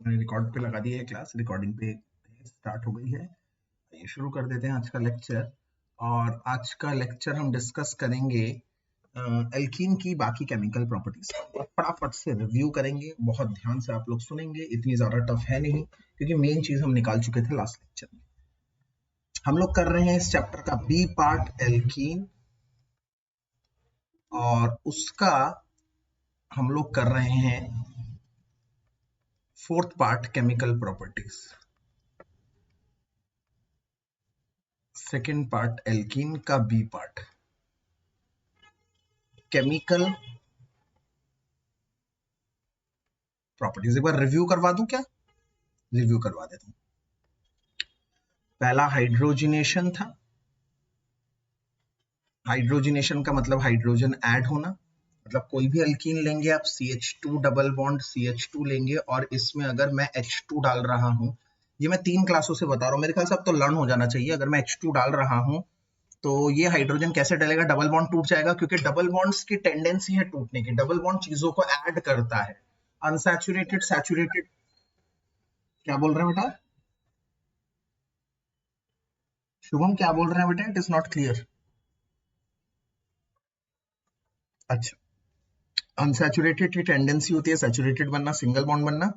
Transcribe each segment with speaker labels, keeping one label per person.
Speaker 1: मैंने रिकॉर्ड पे लगा दी है क्लास, रिकॉर्डिंग पे स्टार्ट हो गई है। ये शुरू कर देते हैं आज का लेक्चर। और आज का लेक्चर हम डिस्कस करेंगे एल्कीन की बाकी केमिकल प्रॉपर्टीज। फटाफट से रिव्यू करेंगे, बहुत ध्यान से आप लोग सुनेंगे, इतनी ज्यादा टफ है नहीं क्योंकि मेन चीज हम निकाल चुके थे लास्ट लेक्चर में। हम लोग कर रहे हैं इस चैप्टर का बी पार्ट एल्कीन, और उसका हम लोग कर रहे हैं fourth part chemical properties. Second part alkene का बी पार्ट केमिकल प्रॉपर्टीज। एक बार रिव्यू करवा दूं क्या? रिव्यू करवा देता हूं। पहला हाइड्रोजिनेशन था। हाइड्रोजिनेशन का मतलब हाइड्रोजन ऐड होना। मतलब कोई भी अल्कीन लेंगे आप, CH2 डबल बॉन्ड CH2 लेंगे और इसमें अगर मैं H2 डाल रहा हूं, ये मैं 3 क्लासों से बता रहा हूं, मेरे ख्याल से अब तो लर्न हो जाना चाहिए। अगर मैं H2 डाल रहा हूं तो ये हाइड्रोजन कैसे डलेगा? डबल बॉन्ड टूट जाएगा, क्योंकि डबल बॉन्ड्स की टेंडेंसी है टूटने की। डबल बॉन्ड चीजों को ऐड करता है। Unsaturated saturated. क्या बोल रहे हैं बेटा? शुभम क्या बोल रहे हैं बेटा? It is not clear. अच्छा, अनसैचुरेटेड की टेंडेंसी होती है सैचुरेटेड बनना, सिंगल बॉन्ड बनना।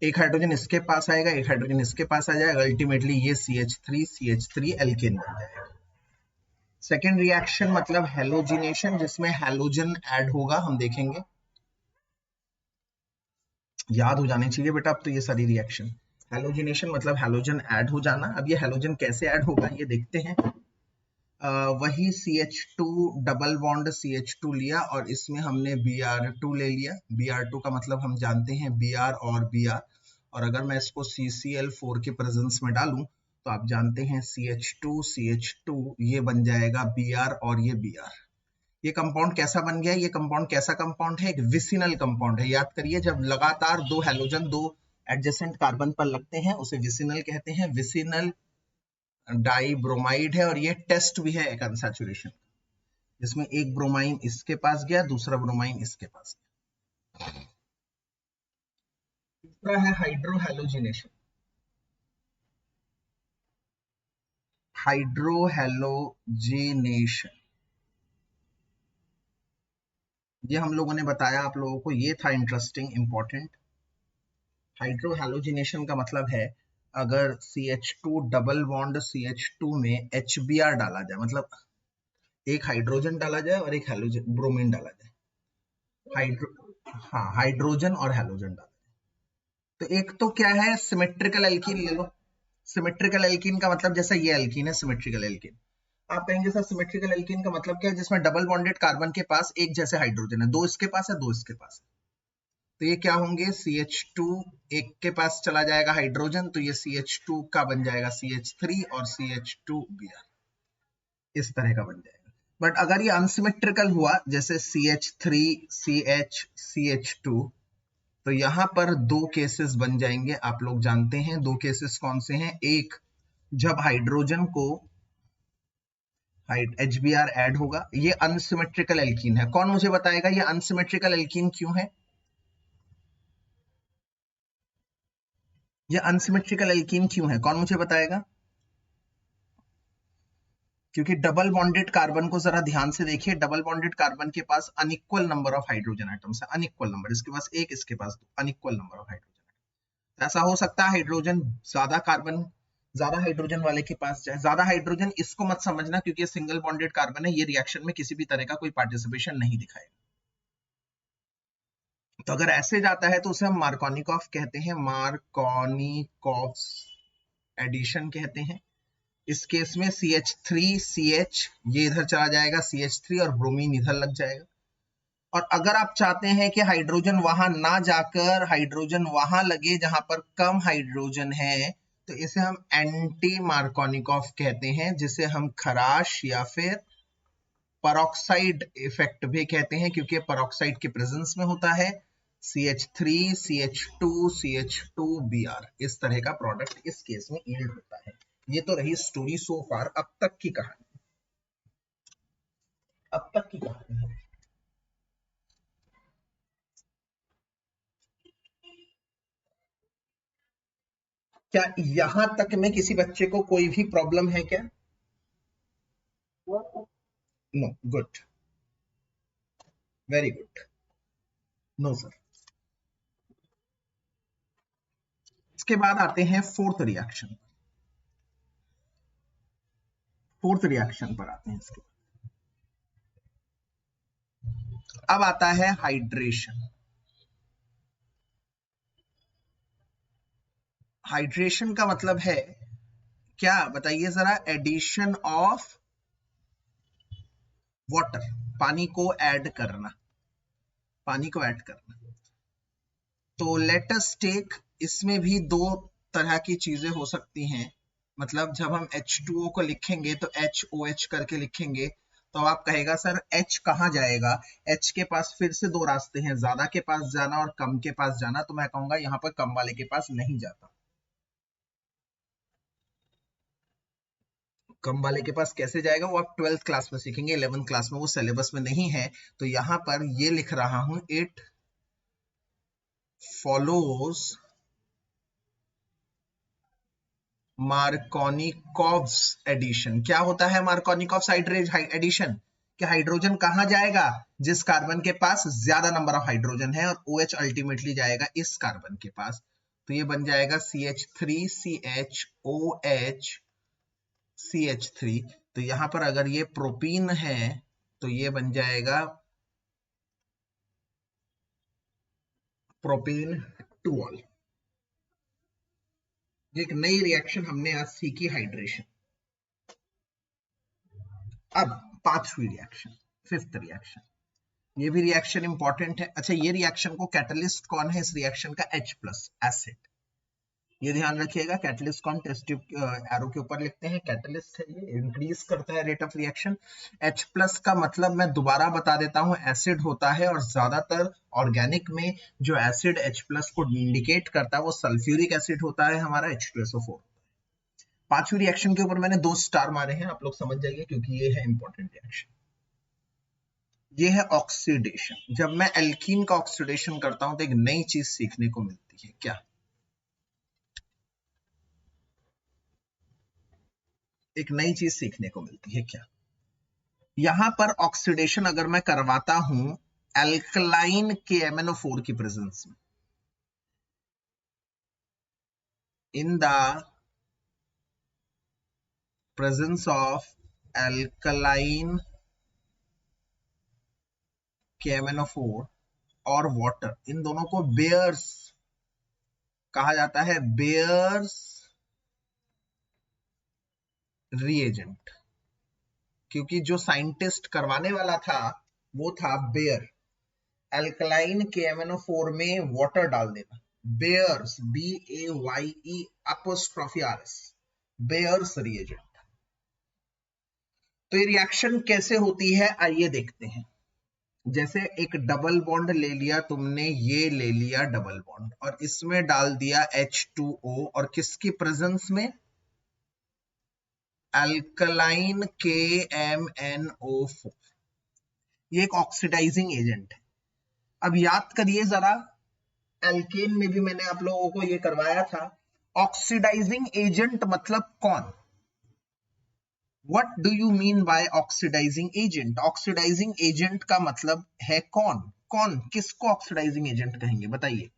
Speaker 1: एक हाइड्रोजन इसके पास आएगा, एक हाइड्रोजन इसके पास आ जाएगा, अल्टीमेटली ये CH3 एल्केन बन जाएगा। सेकेंड रिएक्शन मतलब हेलोजिनेशन, जिसमें हेलोजन ऐड होगा, हम देखेंगे। याद हो जाने चाहिए बेटा अब तो ये सारी रिएक्शन। हेलोजिनेशन मतलब हेलोजन ऐड हो जाना। अब ये हेलोजन कैसे ऐड होगा ये देखते हैं। वही CH2 डबल बॉन्ड CH2 लिया और इसमें हमने Br2 ले लिया। Br2 का मतलब हम जानते हैं Br और Br, और अगर मैं इसको CCl4 के प्रेजेंस में डालूं तो आप जानते हैं CH2 ये बन जाएगा Br और ये Br। ये कंपाउंड कैसा बन गया? ये कंपाउंड कैसा कंपाउंड है? एक विसिनल कंपाउंड है। याद करिए, जब लगातार दो हेलोजन दो एडजेसेंट कार्बन पर लगते हैं उसे विसिनल कहते हैं। विसिनल डाइब्रोमाइड है, और ये टेस्ट भी है एक अनसैचुरेशन, जिसमें एक ब्रोमाइन इसके पास गया, दूसरा ब्रोमाइन इसके पास गया। तीसरा है हाइड्रोहेलोजिनेशन। हाइड्रोहेलोजिनेशन ये हम लोगों ने बताया आप लोगों को, ये था इंटरेस्टिंग इंपॉर्टेंट। हाइड्रोहेलोजिनेशन का मतलब है अगर CH2 डबल बॉन्ड CH2 में HBr डाला जाए, मतलब एक हाइड्रोजन डाला जाए और एक हेलोजन ब्रोमीन डाला जाए। हाँ, हाइड्रोजन और हेलोजन डाला जाए तो एक तो क्या है, सिमेट्रिकल एल्कीन ले लो। सिमेट्रिकल एल्कीन का मतलब जैसा ये एल्कीन है सिमेट्रिकल एल्कीन। आप कहेंगे सर सिमेट्रिकल एल्कीन का मतलब क्या है? जिसमें डबल बॉन्डेड कार्बन के पास एक जैसे हाइड्रोजन है, दो इसके पास है दो इसके पास है। तो ये क्या होंगे? CH2 एक के पास चला जाएगा हाइड्रोजन, तो ये CH2 का बन जाएगा CH3 और CH2Br, इस तरह का बन जाएगा। बट अगर ये अनसिमेट्रिकल हुआ, जैसे CH3CH2, तो यहां पर दो केसेस बन जाएंगे। आप लोग जानते हैं दो केसेस कौन से हैं। एक, जब हाइड्रोजन को HBr ऐड होगा, ये अनसिमेट्रिकल एल्कीन है। कौन मुझे बताएगा ये अनसिमेट्रिकल एल्कीन क्यों है? ये अनसिमेट्रिकल एल्कीन क्यों है, कौन मुझे बताएगा? क्योंकि डबल बॉन्डेड कार्बन को जरा ध्यान से देखिए, डबल बॉन्डेड कार्बन के पास unequal number of hydrogen atoms है। अनइक्वल नंबर, इसके पास एक, इसके पास दो, अनइक्वल नंबर ऑफ हाइड्रोजन। ऐसा हो सकता है हाइड्रोजन ज्यादा कार्बन, ज्यादा हाइड्रोजन वाले के पास जाए। ज्यादा हाइड्रोजन इसको मत समझना, क्योंकि ये सिंगल बॉन्डेड कार्बन है, ये रिएक्शन में किसी भी तरह का कोई पार्टिसिपेशन नहीं दिखाएगा। तो अगर ऐसे जाता है तो उसे हम मार्कोनिकॉफ कहते हैं, मार्कोनिकॉफ एडिशन कहते हैं। इस केस में CH3CH ये इधर चला जाएगा, CH3 और ब्रोमीन इधर लग जाएगा। और अगर आप चाहते हैं कि हाइड्रोजन वहां ना जाकर हाइड्रोजन वहां लगे जहां पर कम हाइड्रोजन है, तो इसे हम एंटी मार्कोनिकॉफ कहते हैं, जिसे हम खराश या फिर परऑक्साइड इफेक्ट भी कहते हैं, क्योंकि परऑक्साइड के प्रेजेंस में होता है। CH3CH2CH2Br इस तरह का प्रोडक्ट इस केस में यील्ड होता है। ये तो रही स्टोरी सो फार, अब तक की कहानी। अब तक की कहानी क्या यहां तक में किसी बच्चे को कोई भी प्रॉब्लम है क्या? No, good, very good. No sir. इसके बाद आते हैं फोर्थ रिएक्शन। फोर्थ रिएक्शन पर आते हैं इसके। अब आता है हाइड्रेशन। हाइड्रेशन का मतलब है क्या बताइए जरा? एडिशन ऑफ वाटर, पानी को ऐड करना, पानी को ऐड करना। तो लेट अस टेक, इसमें भी दो तरह की चीजें हो सकती हैं। मतलब जब हम H2O को लिखेंगे तो HOH करके लिखेंगे, तो आप कहेगा सर H कहाँ जाएगा? H के पास फिर से दो रास्ते हैं, ज्यादा के पास जाना और कम के पास जाना। तो मैं कहूंगा यहाँ पर कम वाले के पास नहीं जाता। कम वाले के पास कैसे जाएगा वो आप 12th क्लास में सीखेंगे, 11th क्लास में, वो सिलेबस में नहीं है। तो यहां पर ये लिख रहा हूं, इट फॉलोज मार्कोनिकॉव्स एडिशन। क्या होता है मार्कोनिकॉव्स एडिशन? कि हाइड्रोजन कहां जाएगा? जिस कार्बन के पास ज्यादा नंबर ऑफ हाइड्रोजन है, और OH अल्टीमेटली जाएगा इस कार्बन के पास। तो ये बन जाएगा CH3CHOH CH3। तो यहां पर अगर ये प्रोपीन है तो ये बन जाएगा प्रोपेन टूऑल। एक नई रिएक्शन हमने आज सीखी, हाइड्रेशन। अब पांचवी रिएक्शन, फिफ्थ रिएक्शन। ये भी रिएक्शन इंपॉर्टेंट है। अच्छा, ये रिएक्शन को कैटलिस्ट कौन है इस रिएक्शन का? H+ acid. ये ध्यान रखिएगा, कैटलिस्ट कौन? टेस्ट ट्यूब एरो के ऊपर लिखते हैं, कैटलिस्ट है, ये इंक्रीज करता है रेट ऑफ रिएक्शन। H+ का मतलब मैं दोबारा बता देता हूं, एसिड होता है, और ज्यादातर ऑर्गेनिक में जो एसिड H+ को इंडिकेट करता है वो सल्फ्यूरिक एसिड होता है हमारा, H2SO4। पांचवी रिएक्शन के ऊपर मैंने 2 स्टार मारे हैं, आप लोग समझ जाइए, क्योंकि ये है इंपॉर्टेंट रिएक्शन। ये है ऑक्सीडेशन। जब मैं एल्कीन का ऑक्सीडेशन करता हूं तो एक नई चीज सीखने को मिलती है। क्या? एक नई चीज सीखने को मिलती है। क्या? यहां पर ऑक्सीडेशन अगर मैं करवाता हूं एल्कलाइन KMnO4 की प्रेजेंस में, in the presence of alkaline KMnO4 और वाटर, इन दोनों को बेयर्स कहा जाता है, बेयर्स रिएजेंट। क्योंकि जो साइंटिस्ट करवाने वाला था वो था बेयर। एल्कलाइन KMnO4 में वाटर डाल देना, Baeyer's, BAYE apostrophe RS, Baeyer's reagent. तो ये रिएक्शन कैसे होती है आइए देखते हैं। जैसे एक डबल बॉन्ड ले लिया तुमने, ये ले लिया डबल बॉन्ड, और इसमें डाल दिया H2O, और किसकी प्रेजेंस में? Alkaline KMnO4। ये एक ऑक्सीडाइजिंग एजेंट है। अब याद करिए जरा, एल्केन में भी मैंने आप लोगों को ये करवाया था। ऑक्सीडाइजिंग एजेंट मतलब कौन? What do you mean by oxidising agent? Oxidising agent का मतलब है कौन? कौन किसको ऑक्सीडाइजिंग एजेंट कहेंगे बताइए?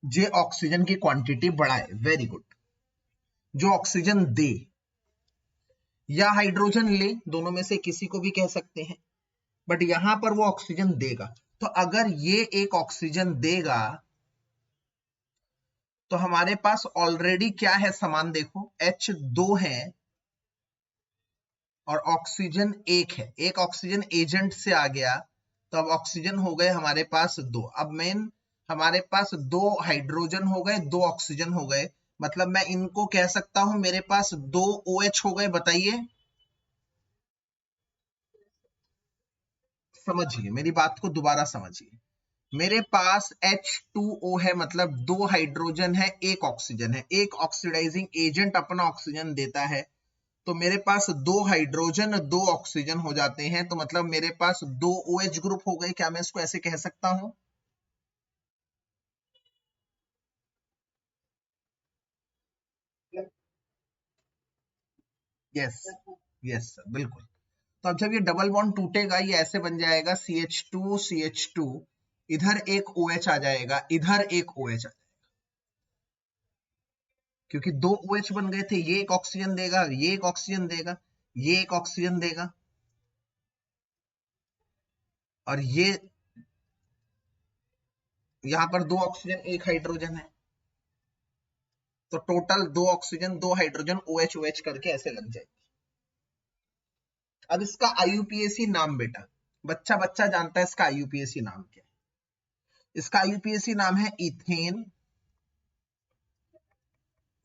Speaker 1: जो ऑक्सीजन की क्वांटिटी बढ़ाए, वेरी गुड। जो ऑक्सीजन दे या हाइड्रोजन ले, दोनों में से किसी को भी कह सकते हैं, बट यहां पर वो ऑक्सीजन देगा। तो अगर ये एक ऑक्सीजन देगा तो हमारे पास ऑलरेडी क्या है सामान? देखो, H2 है और ऑक्सीजन 1 है। एक ऑक्सीजन एजेंट से आ गया, तो अब ऑक्सीजन हो गए हमारे पास 2। अब मेन हमारे पास 2 हाइड्रोजन हो गए, 2 ऑक्सीजन हो गए, मतलब मैं इनको कह सकता हूं मेरे पास 2 OH हो गए। बताइए, समझिए मेरी बात को, दोबारा समझिए। मेरे पास H2O है, मतलब 2 हाइड्रोजन है, 1 ऑक्सीजन है। एक ऑक्सीडाइजिंग एजेंट अपना ऑक्सीजन देता है, तो मेरे पास 2 हाइड्रोजन 2 ऑक्सीजन हो जाते हैं, तो मतलब मेरे पास 2 OH ग्रुप हो गए। क्या मैं इसको ऐसे कह सकता हूं? यस यस सर, बिल्कुल। तो अब जब ये डबल बॉन्ड टूटेगा ये ऐसे बन जाएगा CH2 इधर एक OH आ जाएगा, इधर एक OH आ जाएगा, क्योंकि दो OH बन गए थे। ये एक ऑक्सीजन देगा, ये एक ऑक्सीजन देगा, ये एक ऑक्सीजन देगा, और ये यहां पर दो ऑक्सीजन एक हाइड्रोजन है, तो टोटल दो ऑक्सीजन दो हाइड्रोजन OH OH करके ऐसे लग जाएगी। अब इसका IUPAC नाम बेटा, बच्चा बच्चा जानता है इसका IUPAC नाम क्या है। इसका IUPAC नाम है इथेन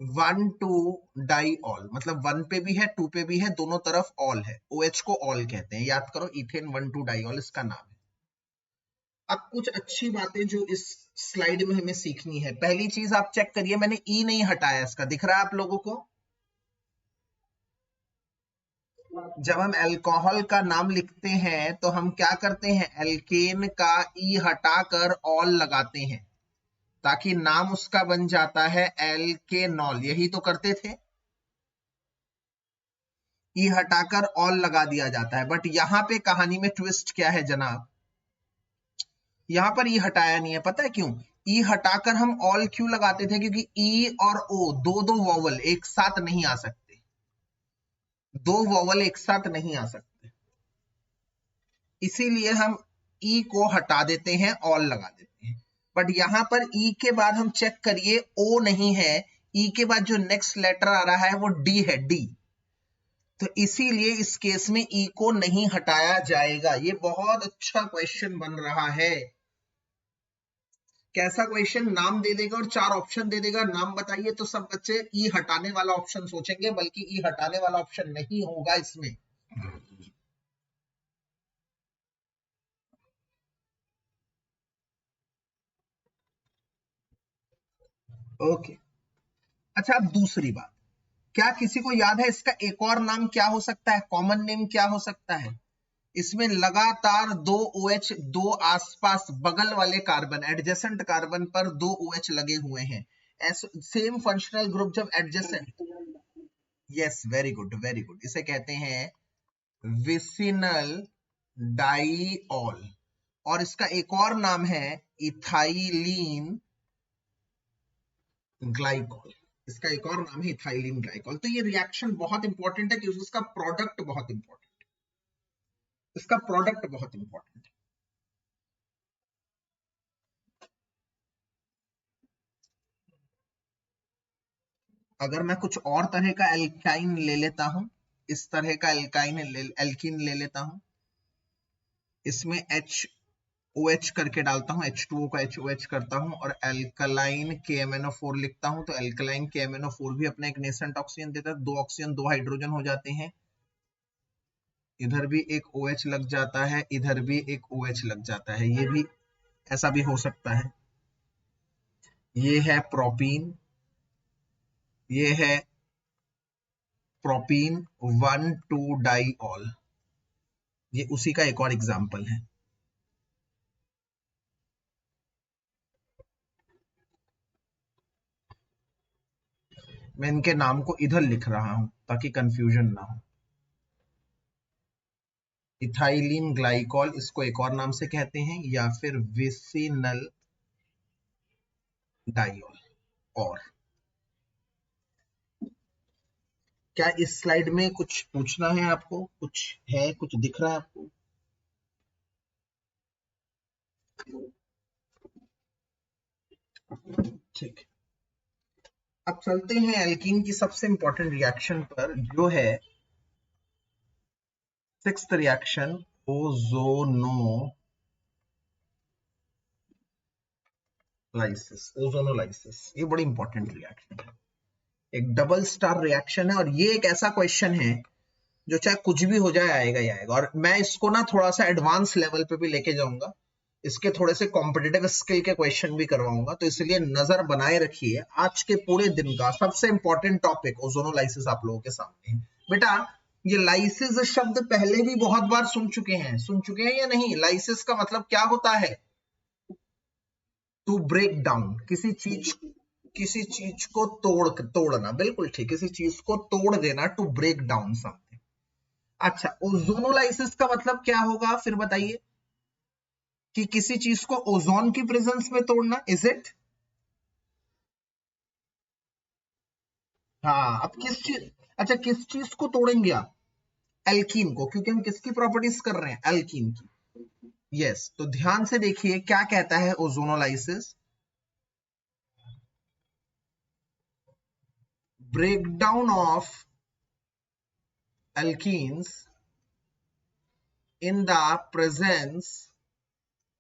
Speaker 1: 1,2 डाइऑल, मतलब 1 पे भी है 2 पे भी है, दोनों तरफ ऑल है, OH को ऑल कहते हैं, याद करो, इथेन 1,2 डाइऑल इसका नाम है। अब कुछ अच्छी बातें जो इस स्लाइड में हमें सीखनी है। पहली चीज आप चेक करिए, मैंने ई नहीं हटाया, इसका दिख रहा है आप लोगों को। जब हम अल्कोहल का नाम लिखते हैं तो हम क्या करते हैं, एल्केन का ई हटाकर ऑल लगाते हैं, ताकि नाम उसका बन जाता है एल्केनॉल। यही तो करते थे, ई हटाकर ऑल लगा दिया जाता है। बट यहां पे कहानी में ट्विस्ट क्या है जनाब, यहां पर ई हटाया नहीं है, पता है क्यों? ई हटाकर हम ऑल क्यों लगाते थे? क्योंकि ई और ओ दो दो वॉवल एक साथ नहीं आ सकते, दो वॉवल एक साथ नहीं आ सकते, इसीलिए हम ई को हटा देते हैं, ऑल लगा देते हैं। बट यहां पर ई के बाद हम चेक करिए, ओ नहीं है, ई के बाद जो नेक्स्ट लेटर आ रहा है वो डी है, डी, तो इसीलिए इस केस में ई को नहीं हटाया जाएगा। ये बहुत अच्छा क्वेश्चन बन रहा है। कैसा क्वेश्चन? नाम दे देगा और चार ऑप्शन दे देगा, नाम बताइए, तो सब बच्चे ई हटाने वाला ऑप्शन सोचेंगे, बल्कि ई हटाने वाला ऑप्शन नहीं होगा इसमें। ओके, अच्छा अब दूसरी बात, क्या किसी को याद है इसका एक और नाम क्या हो सकता है, कॉमन नेम क्या हो सकता है? इसमें लगातार दो OH, दो आसपास बगल वाले कार्बन, एडजेसेंट कार्बन पर दो OH लगे हुए हैं, सेम फंक्शनल ग्रुप जब adjacent, yes very good very good, इसे कहते हैं विसिनल डाइऑल, और इसका एक और नाम है इथाइलीन ग्लाइकॉल, इसका एक और नाम है इथाइलीन ग्लाइकॉल। तो ये रिएक्शन बहुत इंपॉर्टेंट है क्योंकि इसका प्रोडक्ट बहुत इंपॉर्टेंट है, इसका प्रोडक्ट बहुत इंपॉर्टेंट है। अगर मैं कुछ और तरह का एल्काइन ले लेता हूं, इस तरह का एल्कीन ले लेता हूं, इसमें OH करके डालता हूं, H2O का HOH करता हूं, और एल्कलाइन KMnO4 लिखता हूं, तो एल्कलाइन KMnO4 भी अपना एक नेसेंट ऑक्सीजन देता है, दो ऑक्सीजन दो हाइड्रोजन हो जाते हैं, इधर भी एक OH लग जाता है, इधर भी एक OH लग जाता है, ये भी ऐसा भी हो सकता है। ये है प्रोपीन, ये है प्रोपीन 1,2 डाइऑल, ये उसी का एक और एग्जांपल है। मैं इनके नाम को इधर लिख रहा हूं ताकि कंफ्यूजन ना हो। इथाइलिन ग्लाइकॉल इसको एक और नाम से कहते हैं, या फिर विसिनल डाइऑल। और क्या इस स्लाइड में कुछ पूछना है आपको, कुछ है, कुछ दिख रहा है आपको? ठीक, अब चलते हैं एल्कीन की सबसे इंपॉर्टेंट रिएक्शन पर, जो है सिक्स्थ रिएक्शन, ओजोनोलाइसिस। ये बड़ी इंपॉर्टेंट रिएक्शन है, एक डबल स्टार रिएक्शन है, और ये एक ऐसा क्वेश्चन है जो चाहे कुछ भी हो जाए आएगा ही आएगा। और मैं इसको ना थोड़ा सा एडवांस लेवल पे भी लेके जाऊंगा, इसके थोड़े से कॉम्पिटिटिव स्किल के क्वेश्चन भी करवाऊंगा, तो इसलिए नजर बनाए रखिए। आज के पूरे दिन का सबसे इंपॉर्टेंट टॉपिक ओजोनोलाइसिस आप लोगों के सामने है। बेटा ये लाइसिस शब्द पहले भी बहुत बार सुन चुके हैं या नहीं? लाइसिस का मतलब क्या होता है? टू ब्रेक डाउन, किसी चीज को तोड़ना, बिल्कुल ठीक, किसी चीज को तोड़ देना, टू ब्रेक डाउन समथिंग। अच्छा, ओजोनोलाइसिस का मतलब क्या होगा फिर बताइए, कि किसी चीज को ओजोन की प्रेजेंस में तोड़ना, इज इट? हाँ, अब किस चीज, अच्छा किस चीज को तोड़ेंगे आप? एल्कीन को, क्योंकि हम किसकी प्रॉपर्टीज कर रहे हैं, एल्कीन की। यस, तो ध्यान से देखिए क्या कहता है ozonolysis, breakdown of alkenes in the presence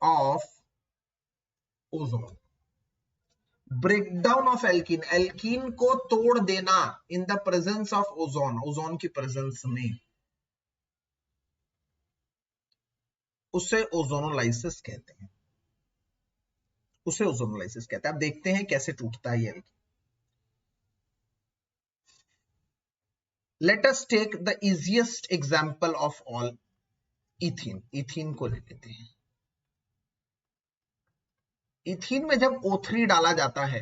Speaker 1: of ozone। Breakdown of alkene, alkene को तोड़ देना in the presence of ozone, ozone की प्रेजेंस में, उसे ओजोनोलाइसिस कहते हैं, उसे ओजोनोलाइसिस कहते हैं। अब देखते हैं कैसे टूटता है ये alkene. Let us take the easiest example of all, ethene. Ethene को ले लेते हैं। इथीन में जब O3 डाला जाता है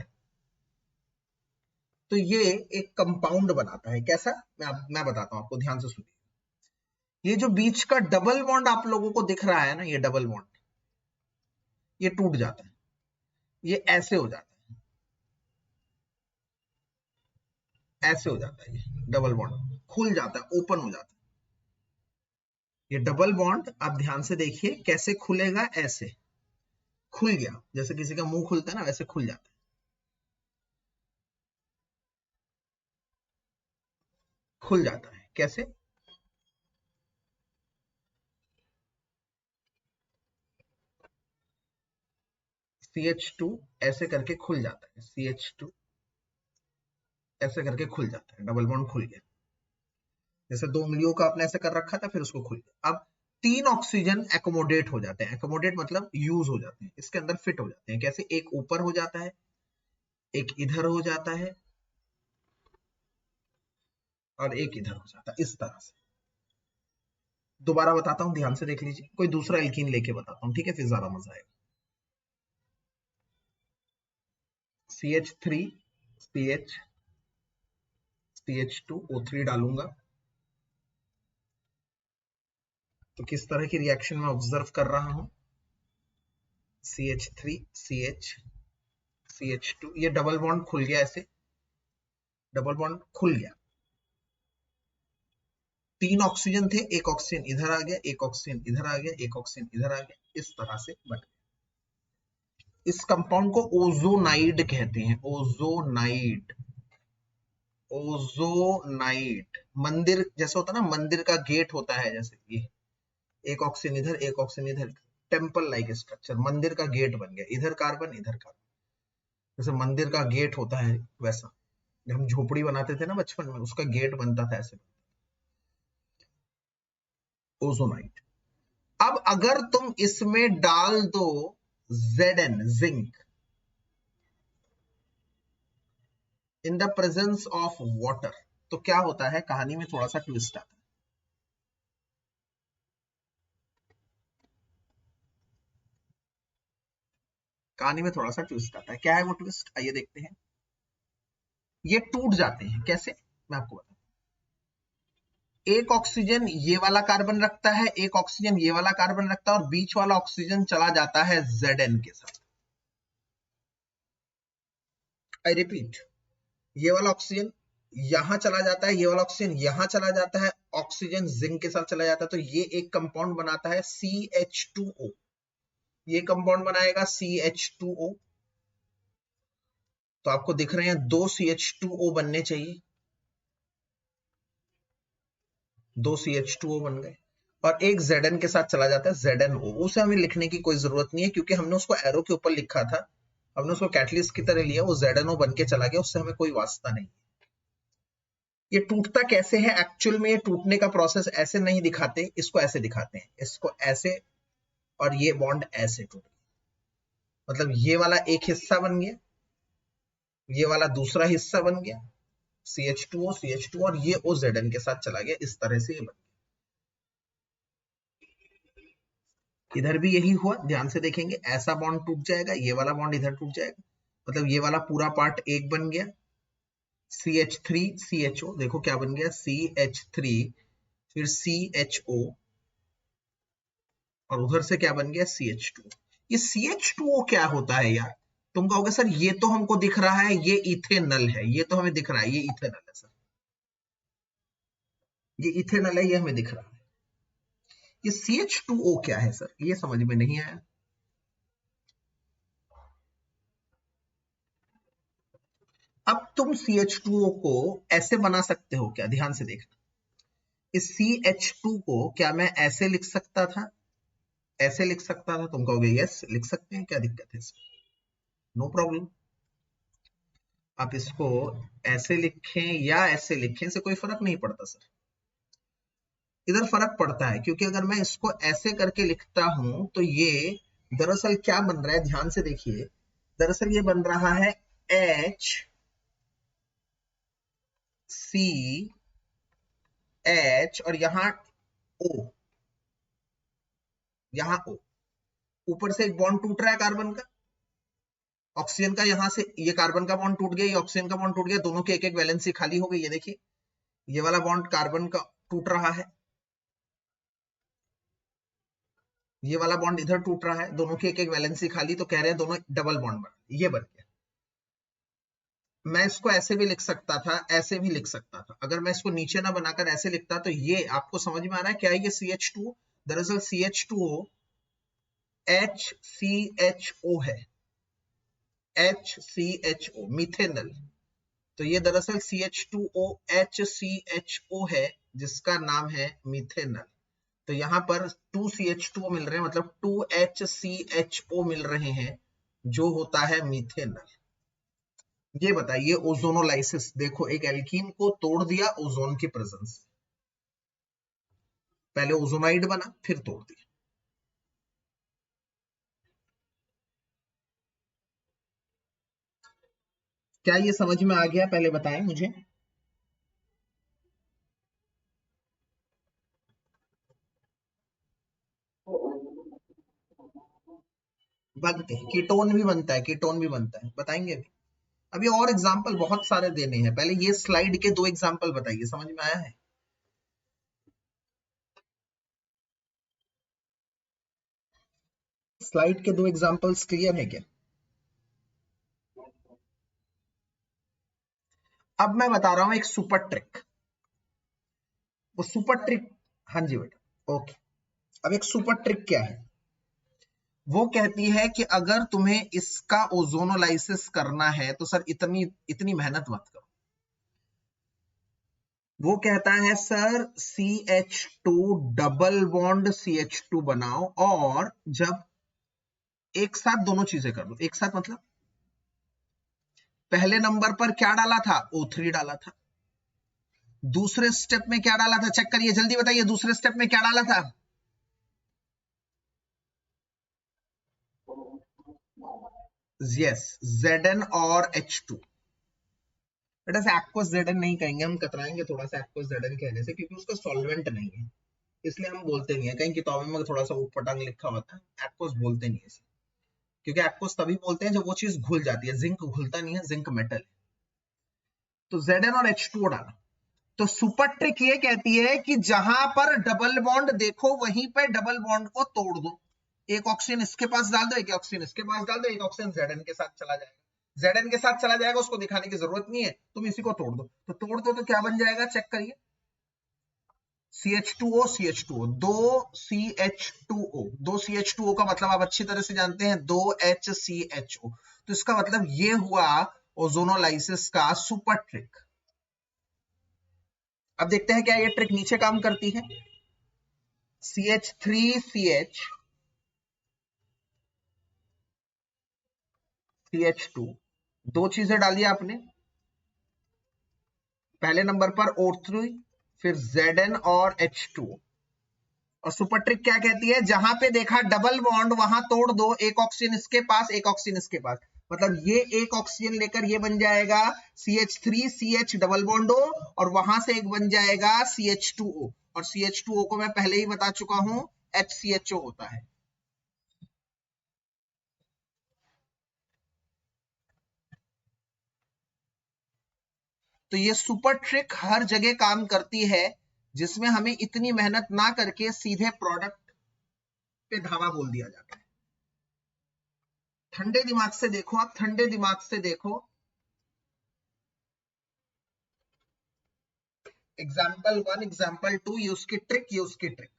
Speaker 1: तो ये एक कंपाउंड बनाता है। कैसा, मैं बताता हूं आपको, ध्यान से सुनिए। ये जो बीच का डबल बॉन्ड आप लोगों को दिख रहा है ना, ये डबल बॉन्ड, ये टूट जाता है, ये ऐसे हो जाता है, ऐसे हो जाता है, ये डबल बॉन्ड खुल जाता है, ओपन हो जाता है। ये डबल बॉन्ड आप ध्यान से देखिए कैसे खुलेगा, ऐसे खुल गया, जैसे किसी का मुंह खुलता है ना, वैसे खुल जाता है, खुल जाता है। कैसे? CH2 ऐसे करके खुल जाता है, CH2 ऐसे करके खुल जाता है, डबल बॉन्ड खुल गया। जैसे दो उंगलियों का आपने ऐसे कर रखा था, फिर उसको खुल गया। अब 3 ऑक्सीजन एकोमोडेट हो जाते हैं, एकोमोडेट मतलब यूज हो जाते हैं, इसके अंदर फिट हो जाते हैं। कैसे? एक ऊपर हो जाता है, एक इधर हो जाता है, और एक इधर हो जाता है, इस तरह से। दोबारा बताता हूं, ध्यान से देख लीजिए, कोई दूसरा एल्कीन लेके बताता हूं, ठीक है, फिर ज्यादा मजा आएगा। CH3 CH CH2 O3 डालूंगा, तो किस तरह की रिएक्शन में ऑब्जर्व कर रहा हूं, CH3 CH CH2, ये डबल बॉन्ड खुल गया, ऐसे डबल बॉन्ड खुल गया। 3 ऑक्सीजन थे, एक ऑक्सीजन इधर आ गया, एक ऑक्सीजन इधर आ गया, एक ऑक्सीजन इधर आ गया, इस तरह से बन गया। इस कंपाउंड को ओजोनाइड कहते हैं, ओजोनाइड, ओजोनाइड। मंदिर जैसे होता है ना, मंदिर का गेट होता है, जैसे ये एक ऑक्सीजन इधर, एक ऑक्सीजन इधर, टेम्पल लाइक स्ट्रक्चर, मंदिर का गेट बन गया, इधर कार्बन इधर कार्बन, जैसे मंदिर का गेट होता है वैसा। जब हम झोपड़ी बनाते थे ना बचपन में, उसका गेट बनता था ऐसे, ओजोनाइड। अब अगर तुम इसमें डाल दो Zn, zinc, in the presence of water, तो क्या होता है, कहानी में थोड़ा सा ट्विस्ट आता है। कहानी में थोड़ा सा ट्विस्ट आता है। क्या है वो ट्विस्ट, आइए देखते हैं। ये टूट जाते हैं कैसे, मैं आपको बताऊं। एक ऑक्सीजन ये वाला कार्बन रखता है, एक ऑक्सीजन ये वाला कार्बन रखता है, और बीच वाला ऑक्सीजन चला जाता है Zn के साथ। आई रिपीट, ये वाला ऑक्सीजन यहां चला जाता है, ये वाला ऑक्सीजन यहां चला जाता है, ऑक्सीजन जिंक के साथ चला जाता है, तो ये एक कंपाउंड बनाता है CH2O। ये कंपाउंड बनाएगा CH2O। तो आपको दिख रहे हैं 2 CH2O बनने चाहिए, 2 CH2O बन गए, और एक Zn के साथ चला जाता है ZnO। उसे हमें लिखने की कोई जरूरत नहीं है, क्योंकि हमने उसको एरो के ऊपर लिखा था, हमने उसको कैटलिस्ट की तरह लिया, वो ZnO बन के चला गया, उससे हमें कोई वास्ता नहीं। ये टूटता कैसे है एक्चुअल में, ये टूटने का प्रोसेस ऐसे नहीं दिखाते, इसको ऐसे दिखाते हैं, इसको ऐसे, और ये बॉन्ड ऐसे टूट गया। मतलब ये वाला एक हिस्सा बन गया, ये वाला दूसरा हिस्सा बन गया, CH2O CH2, और ये O Zn के साथ चला गया, इस तरह से ये बन गया। इधर भी यही हुआ, ध्यान से देखेंगे, ऐसा बॉन्ड टूट जाएगा, ये वाला बॉन्ड इधर टूट जाएगा, मतलब ये वाला पूरा पार्ट एक बन गया, CH3 CHO, देखो क्या बन गया, CH3 फिर CHO और उधर से क्या बन गया, CH2। ये CH2O क्या होता है यार? तुम कहोगे सर ये तो हमको दिख रहा है, ये इथेनल है, ये तो हमें दिख रहा है, ये इथेनल है सर, ये इथेनल है, ये हमें दिख रहा है। ये CH2O क्या है सर, ये समझ में नहीं आया। अब तुम CH2O को ऐसे बना सकते हो क्या, ध्यान से देखना, इस CH2 को क्या मैं ऐसे लिख सकता था, ऐसे लिख सकता था? तुम कहोगे यस लिख सकते हैं, क्या दिक्कत है इसमें, नो प्रॉब्लम। आप इसको ऐसे लिखें या ऐसे लिखें से कोई फर्क नहीं पड़ता सर, इधर फर्क पड़ता है, क्योंकि अगर मैं इसको ऐसे करके लिखता हूं तो ये दरअसल क्या बन रहा है, ध्यान से देखिए, दरअसल ये बन रहा है HCH और यहां O, यहां O, ऊपर से एक बॉन्ड टूट रहा है कार्बन का, ऑक्सीजन का, यहां से ये कार्बन का बॉन्ड टूट गया, ये ऑक्सीजन का बॉन्ड टूट गया, दोनों की एक एक वैलेंसी खाली हो गई। ये देखिए ये वाला बॉन्ड कार्बन का टूट रहा है, ये वाला बॉन्ड इधर टूट रहा है, दोनों की एक एक वैलेंसी खाली, तो कह रहे हैं दोनों डबल बॉन्ड बन, ये बन गया। मैं इसको ऐसे भी लिख सकता था, ऐसे भी लिख सकता था, अगर मैं इसको नीचे ना बनाकर ऐसे लिखता तो ये आपको समझ में आ रहा है क्या है, ये CH2 दरअसल CH2O HCHO है, HCHO मीथेनल, तो ये दरअसल CH2O HCHO है जिसका नाम है मीथेनल। तो यहाँ पर 2 CH2O मिल रहे हैं, मतलब 2 HCHO मिल रहे हैं जो होता है मीथेनल। ये बताइए ओजोनोलाइसिस, देखो एक एल्कीन को तोड़ दिया ओजोन की प्रेजेंस, पहले ओजोनाइड बना फिर तोड़ दिया। क्या ये समझ में आ गया, पहले बताएं मुझे। बनते हैं, कीटोन भी बनता है, कीटोन भी बनता है, बताएंगे अभी। अभी और एग्जाम्पल बहुत सारे देने हैं, पहले ये स्लाइड के 2 एग्जाम्पल बताइए, समझ में आया है? स्लाइड के 2 एग्जाम्पल्स क्लियर है क्या? अब मैं बता रहा हूं एक सुपर ट्रिक, वो सुपर ट्रिक, हाँ जी बेटा ओके। अब एक सुपर ट्रिक क्या है, वो कहती है कि अगर तुम्हें इसका ओजोनोलाइसिस करना है तो सर इतनी इतनी मेहनत मत करो। वो कहता है sir CH2 double bond CH2 बनाओ और जब एक साथ दोनों चीजें कर दो, एक साथ मतलब पहले नंबर पर क्या डाला था, O3 डाला था, दूसरे स्टेप में क्या डाला था, चेक करिए जल्दी बताइए, दूसरे स्टेप में क्या डाला था, यस Zn और H2। बेटा से एक्वस Zn नहीं कहेंगे, हम कतराएंगे थोड़ा सा एक्वस Zn कहने से, क्योंकि उसका सॉल्वेंट नहीं है, इसलिए हम बोलते नहीं है, कहीं किताबों में थोड़ा सा ऊटपटांग लिखा होता है, एक्वस बोलते नहीं है इसे, क्योंकि एक्वस तभी बोलते हैं जब वो चीज घुल जाती है, जिंक घुलता नहीं है, जिंक मेटल है। तो Zn और H2O डाला, तो सुपर ट्रिक ये कहती है कि जहां पर डबल बॉन्ड देखो वहीं पे डबल बॉन्ड को तोड़ दो, एक ऑक्सीजन इसके पास डाल दो, एक ऑक्सीजन इसके पास डाल दो, एक ऑक्सीजन Zn के साथ चला जाएगा, Zn के साथ चला जाएगा, उसको दिखाने की जरूरत नहीं है, तुम इसी को तोड़ दो, तो तोड़ दो तो क्या बन जाएगा, चेक करिए, CH2O CH2O, दो CH2O, दो CH2O का मतलब आप अच्छी तरह से जानते हैं, दो HCHO, तो इसका मतलब ये हुआ ओजोनोलाइसिस का सुपर ट्रिक। अब देखते हैं क्या ये ट्रिक नीचे काम करती है। CH3CH CH2, दो चीजें डाली आपने, पहले नंबर पर O3 फिर Zn और H2, और सुपर ट्रिक क्या कहती है, जहां पे देखा डबल बॉन्ड वहां तोड़ दो, एक ऑक्सीजन इसके पास एक ऑक्सीजन इसके पास, मतलब ये एक ऑक्सीजन लेकर ये बन जाएगा CH3CH डबल बॉन्ड O, और वहां से एक बन जाएगा CH2O, और CH2O को मैं पहले ही बता चुका हूं HCHO होता है। तो ये सुपर ट्रिक हर जगह काम करती है, जिसमें हमें इतनी मेहनत ना करके सीधे प्रोडक्ट पे धावा बोल दिया जाता है। ठंडे दिमाग से देखो, आप ठंडे दिमाग से देखो। एग्जाम्पल 1, एग्जाम्पल 2, ये उसकी ट्रिक, ये उसकी ट्रिक,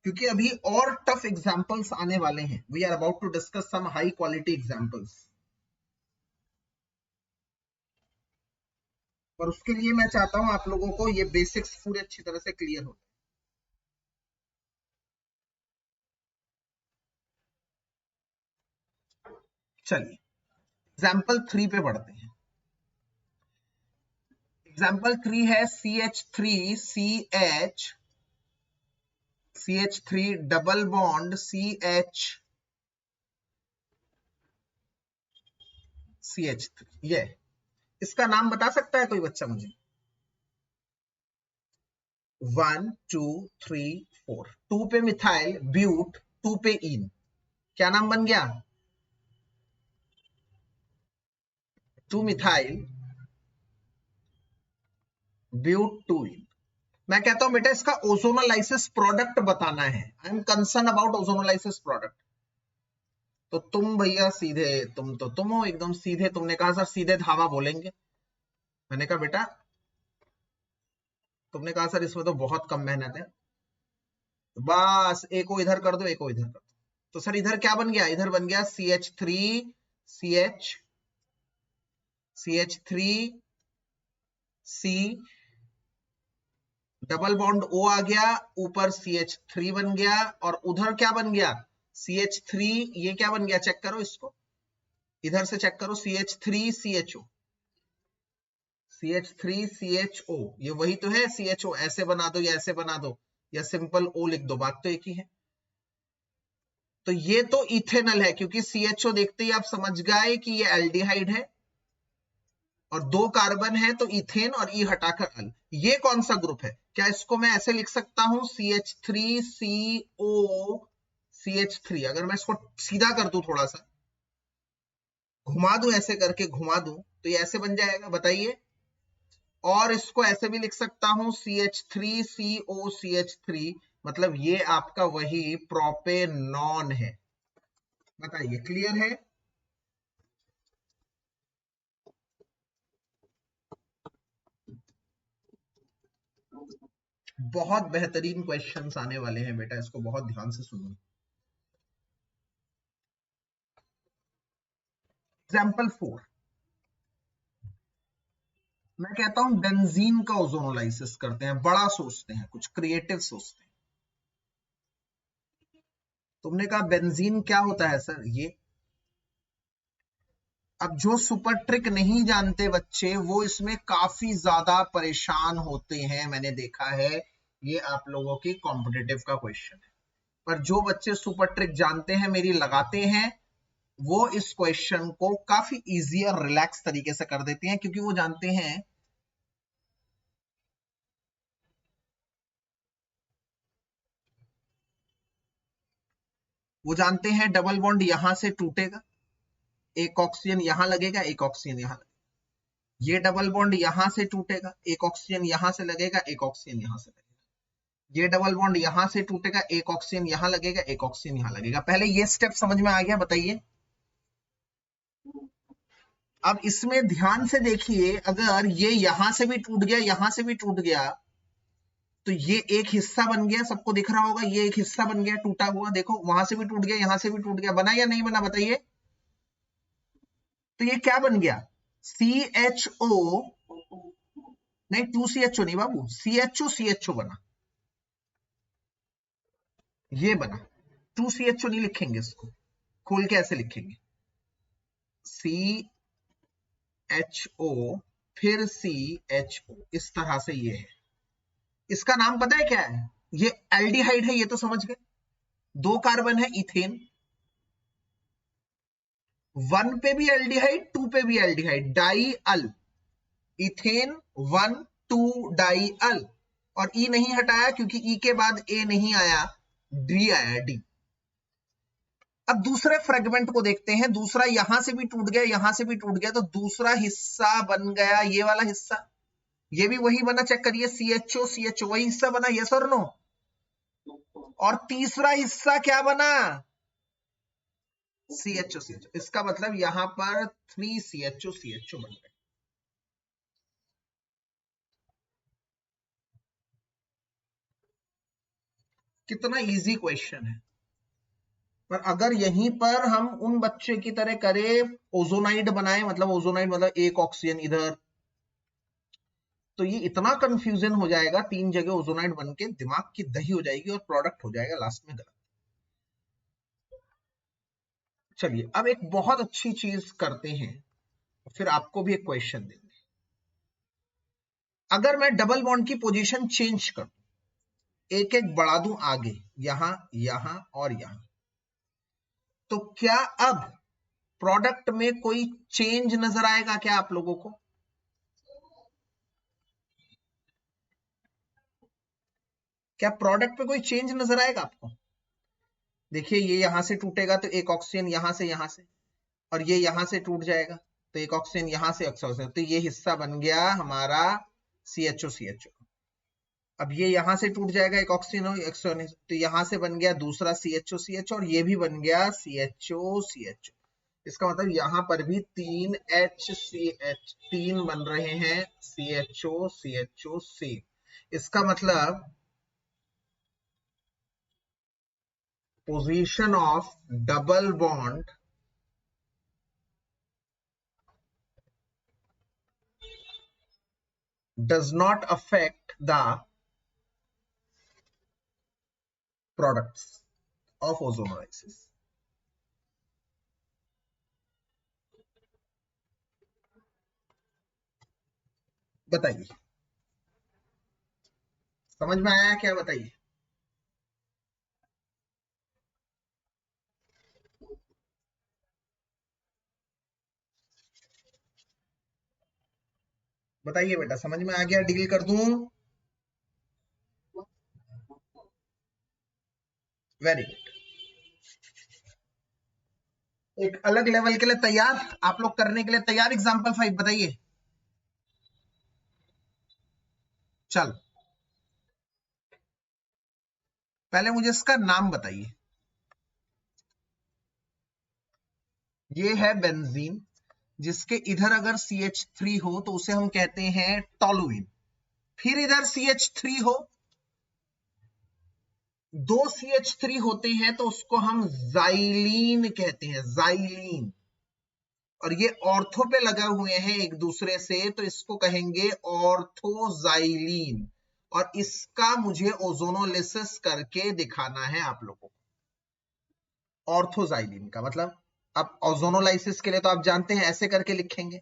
Speaker 1: क्योंकि अभी और टफ एग्जाम्पल्स आने वाले हैं। We are about to discuss some high quality examples, और उसके लिए मैं चाहता हूं आप लोगों को ये बेसिक्स पूरे अच्छी तरह से क्लियर हो। चलिए एग्जाम्पल 3 पे बढ़ते हैं। एग्जाम्पल 3 है CH3 डबल बॉन्ड CH3। ये इसका नाम बता सकता है कोई बच्चा मुझे? 1 2 3 4। 2 पे मिथाइल ब्यूट, 2 पे इन, क्या नाम बन गया? 2 मिथाइल ब्यूट 2 इन। मैं कहता हूं बेटा इसका ओजोनोलाइसिस प्रोडक्ट बताना है। I am concern about ozonolysis product. तो तुम भैया सीधे, तुम हो एकदम सीधे। तुमने कहा सर सीधे धावा बोलेंगे। मैंने कहा बेटा, तुमने कहा सर इसमें तो बहुत कम मेहनत है, बस एक को इधर कर दो, एक को इधर कर दो। तो सर इधर क्या बन गया? इधर बन गया CH3C डबल बॉन्ड O आ गया, ऊपर CH3 बन गया, और उधर क्या बन गया? CH3, ये क्या बन गया? चेक करो इसको, इधर से चेक करो, CH3CHO, CH3CHO, ये वही तो है CHO। ऐसे बना दो या ऐसे बना दो या सिंपल O लिख दो, बात तो एक ही है। तो ये तो इथेनल है, क्योंकि CHO देखते ही आप समझ गए कि ये एल्डिहाइड है, और 2 कार्बन है तो इथेन, और ई हटाकर अल। ये कौन सा ग्रुप है? क्या इसको मैं ऐसे लिख सकता हूं CH3CO CH3? अगर मैं इसको सीधा कर दूं, थोड़ा सा घुमा दूं, ऐसे करके घुमा दूं, तो ये ऐसे बन जाएगा, बताइए। और इसको ऐसे भी लिख सकता हूं CH3COCH3, मतलब ये आपका वही प्रोपेनॉन है। बताइए, क्लियर है? बहुत बेहतरीन क्वेश्चंस आने वाले हैं बेटा, इसको बहुत ध्यान से सुनो। एग्जाम्पल 4, मैं कहता हूं बेंजीन का ओजोनोलाइसिस करते हैं। बड़ा सोचते हैं, कुछ क्रिएटिव सोचते हैं। तुमने कहा बेंजीन क्या होता है सर? ये अब जो सुपर ट्रिक नहीं जानते बच्चे, वो इसमें काफी ज्यादा परेशान होते हैं, मैंने देखा है। ये आप लोगों की कॉम्पिटिटिव का क्वेश्चन है। पर जो बच्चे सुपर ट्रिक जानते हैं, मेरी लगाते हैं, वो इस क्वेश्चन को काफी इजी और रिलैक्स तरीके से कर देते हैं, क्योंकि वो जानते हैं डबल बॉन्ड यहां से टूटेगा, एक ऑक्सीजन यहां लगेगा, एक ऑक्सीजन यहां लगेगा। ये डबल बॉन्ड यहां से टूटेगा, एक ऑक्सीजन यहां से लगेगा, एक ऑक्सीजन यहां से लगेगा। ये डबल बॉन्ड यहां से टूटेगा, एक ऑक्सीजन यहां लगेगा, एक ऑक्सीजन यहां लगेगा। पहले ये स्टेप समझ में आ गया? बताइए। अब इसमें ध्यान से देखिए, अगर ये यहां से भी टूट गया, यहां से भी टूट गया, तो ये एक हिस्सा बन गया, सबको दिख रहा होगा, ये एक हिस्सा बन गया टूटा हुआ। देखो, वहां से भी टूट गया, यहां से भी टूट गया। बना या नहीं बना? बताइए। तो ये क्या बन गया? CHO, नहीं 2CHO नहीं बाबू, CHO बना, ये बना। 2CHO नहीं लिखेंगे, इसको खोल के ऐसे लिखेंगे, CHO फिर CHO, इस तरह से ये है। इसका नाम पता है क्या है? ये एल्डिहाइड है, ये तो समझ गए। 2 कार्बन है, इथेन। 1 पे भी एल्डिहाइड, 2 पे भी एल्डिहाइड, डाई अल, इथेन 1 2 डाई अल। और ई नहीं हटाया, क्योंकि ई के बाद ए नहीं आया, डी आया, डी। अब दूसरे फ्रेगमेंट को देखते हैं, दूसरा यहां से भी टूट गया, यहां से भी टूट गया, तो दूसरा हिस्सा बन गया ये वाला हिस्सा, ये भी वही बना, चेक करिए, CHO वही हिस्सा बना, यस और नो। और तीसरा हिस्सा क्या बना, CHO। इसका मतलब यहां पर 3 CHO बन गए। कितना इजी क्वेश्चन है। पर अगर यहीं पर हम उन बच्चे की तरह करें, ओजोनाइड बनाए, मतलब ओजोनाइड मतलब एक ऑक्सीजन इधर, तो ये इतना कंफ्यूजन हो जाएगा, 3 जगह ओजोनाइड बन के दिमाग की दही हो जाएगी और प्रोडक्ट हो जाएगा लास्ट में गलत। चलिए अब एक बहुत अच्छी चीज करते हैं, फिर आपको भी एक क्वेश्चन देंगे। अगर मैं डबल बॉन्ड की पोजीशन चेंज कर दूं, एक एक बढ़ा दूं आगे, यहां, यहां और यहां, तो क्या अब प्रोडक्ट में कोई चेंज नजर आएगा क्या आप लोगों को? क्या प्रोडक्ट पे कोई चेंज नजर आएगा आपको? देखिए ये यहां से टूटेगा तो एक ऑक्सीजन यहां से, और ये यहां से टूट जाएगा तो एक ऑक्सीजन यहां से, ऑक्सीजन, तो ये हिस्सा बन गया हमारा CHO। अब ये यहां से टूट जाएगा, एक ऑक्सीजन, तो यहां से बन गया दूसरा CHO, और ये भी बन गया CHO। इसका मतलब यहां पर भी 3HCH, 3 बन रहे हैं CHO से। इसका मतलब position of double bond does not affect the products of ozonolysis. बताइए, समझ में आया क्या? बताइए। बताइए बेटा, समझ में आ गया? डील कर दूं? Very good. एक अलग लेवल के लिए तैयार, आप लोग करने के लिए तैयार? एग्जाम्पल 5 बताइए। चल पहले मुझे इसका नाम बताइए। ये है बेंजीन, जिसके इधर अगर CH3 हो तो उसे हम कहते हैं टोलुइन, फिर इधर CH3 हो, 2 CH3 होते हैं तो उसको हम जाइलीन कहते हैं, जाइलीन। और ये ऑर्थो पे लगे हुए हैं एक दूसरे से, तो इसको कहेंगे ऑर्थोजाइलीन। और इसका मुझे ओजोनोलिसिस करके दिखाना है आप लोगों को। ऑर्थोजाइलीन का मतलब, अब ओजोनोलाइसिस के लिए तो आप जानते हैं ऐसे करके लिखेंगे।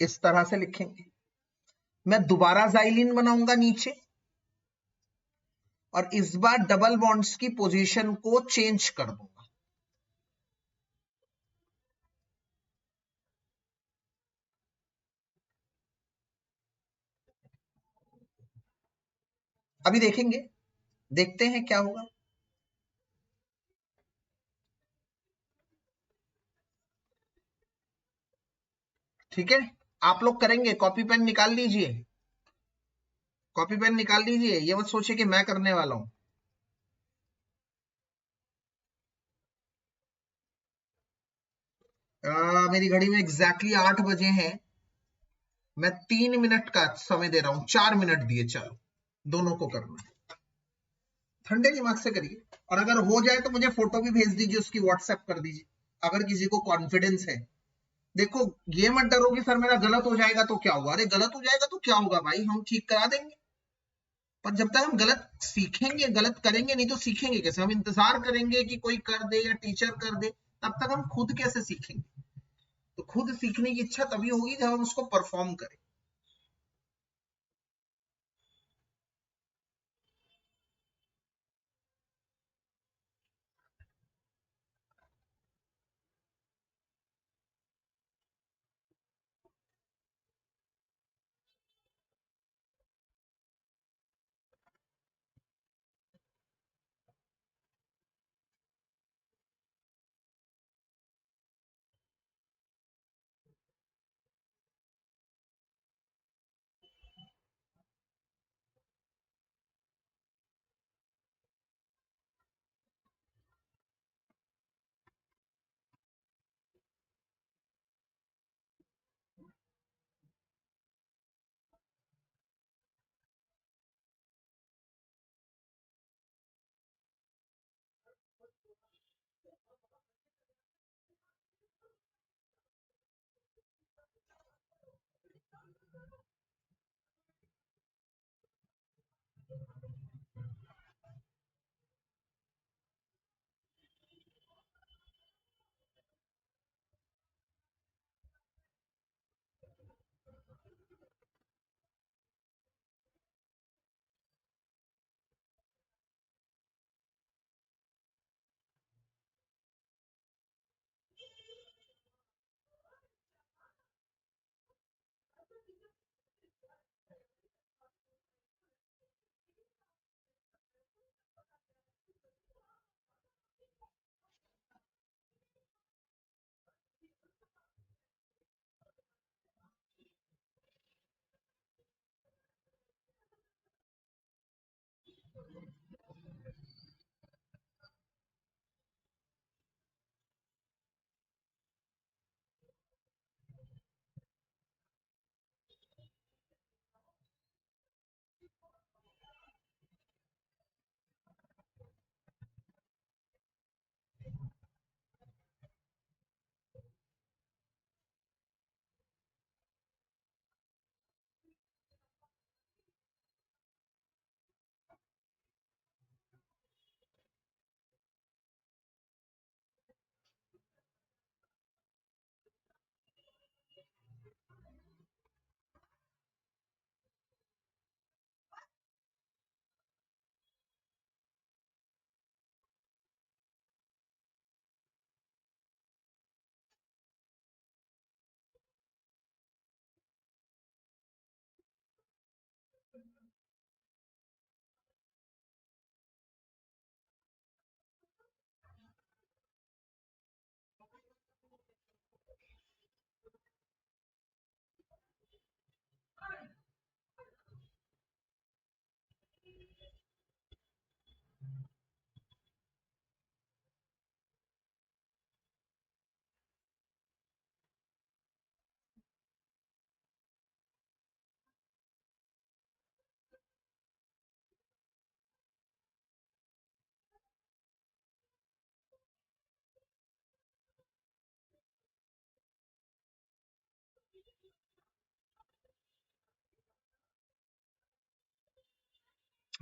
Speaker 1: इस तरह से लिखेंगे। मैं दोबारा जाइलीन बनाऊंगा नीचे, और इस बार डबल बॉन्ड्स की पोजीशन को चेंज कर दूंगा। अभी देखेंगे, देखते हैं क्या होगा। ठीक है, आप लोग करेंगे, कॉपी पेन निकाल लीजिए, कॉपी पेन निकाल लीजिए, ये मत सोचिए कि मैं करने वाला हूं। मेरी घड़ी में एग्जैक्टली 8 बजे हैं। मैं 3 मिनट का समय दे रहा हूं, 4 मिनट दिए, चलो दोनों को करना है। ठंडे दिमाग से करिए, और अगर हो जाए तो मुझे फोटो भी भेज दीजिए, उसकी व्हाट्सएप कर दीजिए, अगर किसी को कॉन्फिडेंस है। देखो, ये मत डरो कि सर मेरा गलत हो जाएगा तो क्या होगा। अरे गलत हो जाएगा तो क्या होगा भाई, हम ठीक करा देंगे। पर जब तक हम गलत सीखेंगे, गलत करेंगे नहीं तो सीखेंगे कैसे? हम इंतजार करेंगे कि कोई कर दे या टीचर कर दे, तब तक हम खुद कैसे सीखेंगे? तो खुद सीखने की इच्छा तभी होगी जब हम उसको परफॉर्म करें।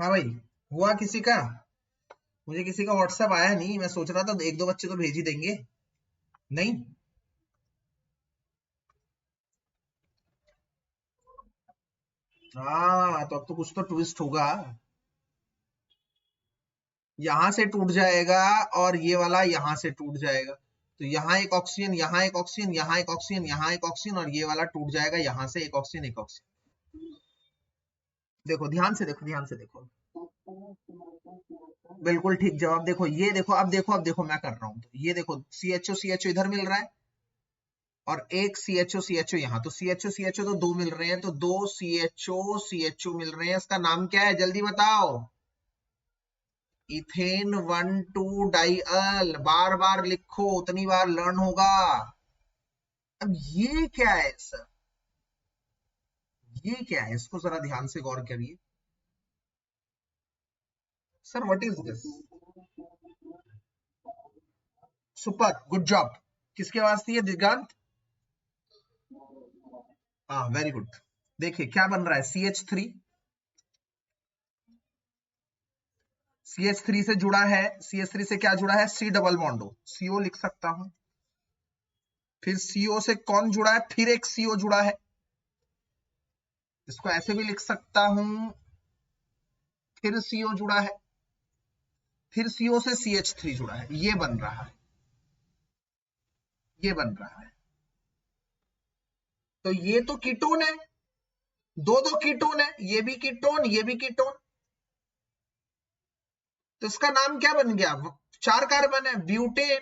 Speaker 1: हाँ भाई, हुआ किसी का? मुझे किसी का व्हाट्सएप आया नहीं, मैं सोच रहा था एक दो बच्चे तो भेज ही देंगे। नहीं। हाँ, तो अब तो कुछ तो ट्विस्ट होगा। यहाँ से टूट जाएगा और ये वाला यहाँ से टूट जाएगा, तो यहाँ एक ऑक्सीजन, यहाँ एक ऑक्सीजन, यहाँ एक ऑक्सीजन, यहाँ एक ऑक्सीजन, और ये वाला टूट जाएगा यहाँ से एक ऑक्सीजन एक ऑक्सीजन। देखो ध्यान से देखो, ध्यान से देखो। बिल्कुल ठीक जवाब। देखो ये देखो, अब देखो, अब देखो मैं कर रहा हूं, तो ये देखो सी एच ओ इधर मिल रहा है और एक सी एच ओ यहाँ, तो सी एच ओ तो दो मिल रहे हैं, तो दो सी एच ओ मिल रहे हैं। इसका नाम क्या है जल्दी बताओ? इथेन 1,2 डाइअल। बार बार लिखो, उतनी बार लर्न होगा। अब ये क्या है सर? ये क्या है? इसको जरा ध्यान से गौर करिए। Sir what is this? Super good job. किसके पास थी ये दिगांत? हाँ वेरी गुड। देखिए क्या बन रहा है, सी एच थ्री से जुड़ा है, सी एच थ्री से क्या जुड़ा है? सी डबल बॉन्डो, सीओ लिख सकता हूं। फिर सीओ से कौन जुड़ा है? फिर एक सीओ जुड़ा है, इसको ऐसे भी लिख सकता हूं। फिर सीओ जुड़ा है, फिर सीओ से सी एच थ्री जुड़ा है, ये बन रहा है, ये बन रहा है। तो ये तो कीटोन है, दो दो कीटोन है, ये भी कीटोन, ये भी कीटोन। तो इसका नाम क्या बन गया? चार कार्बन है, ब्यूटेन।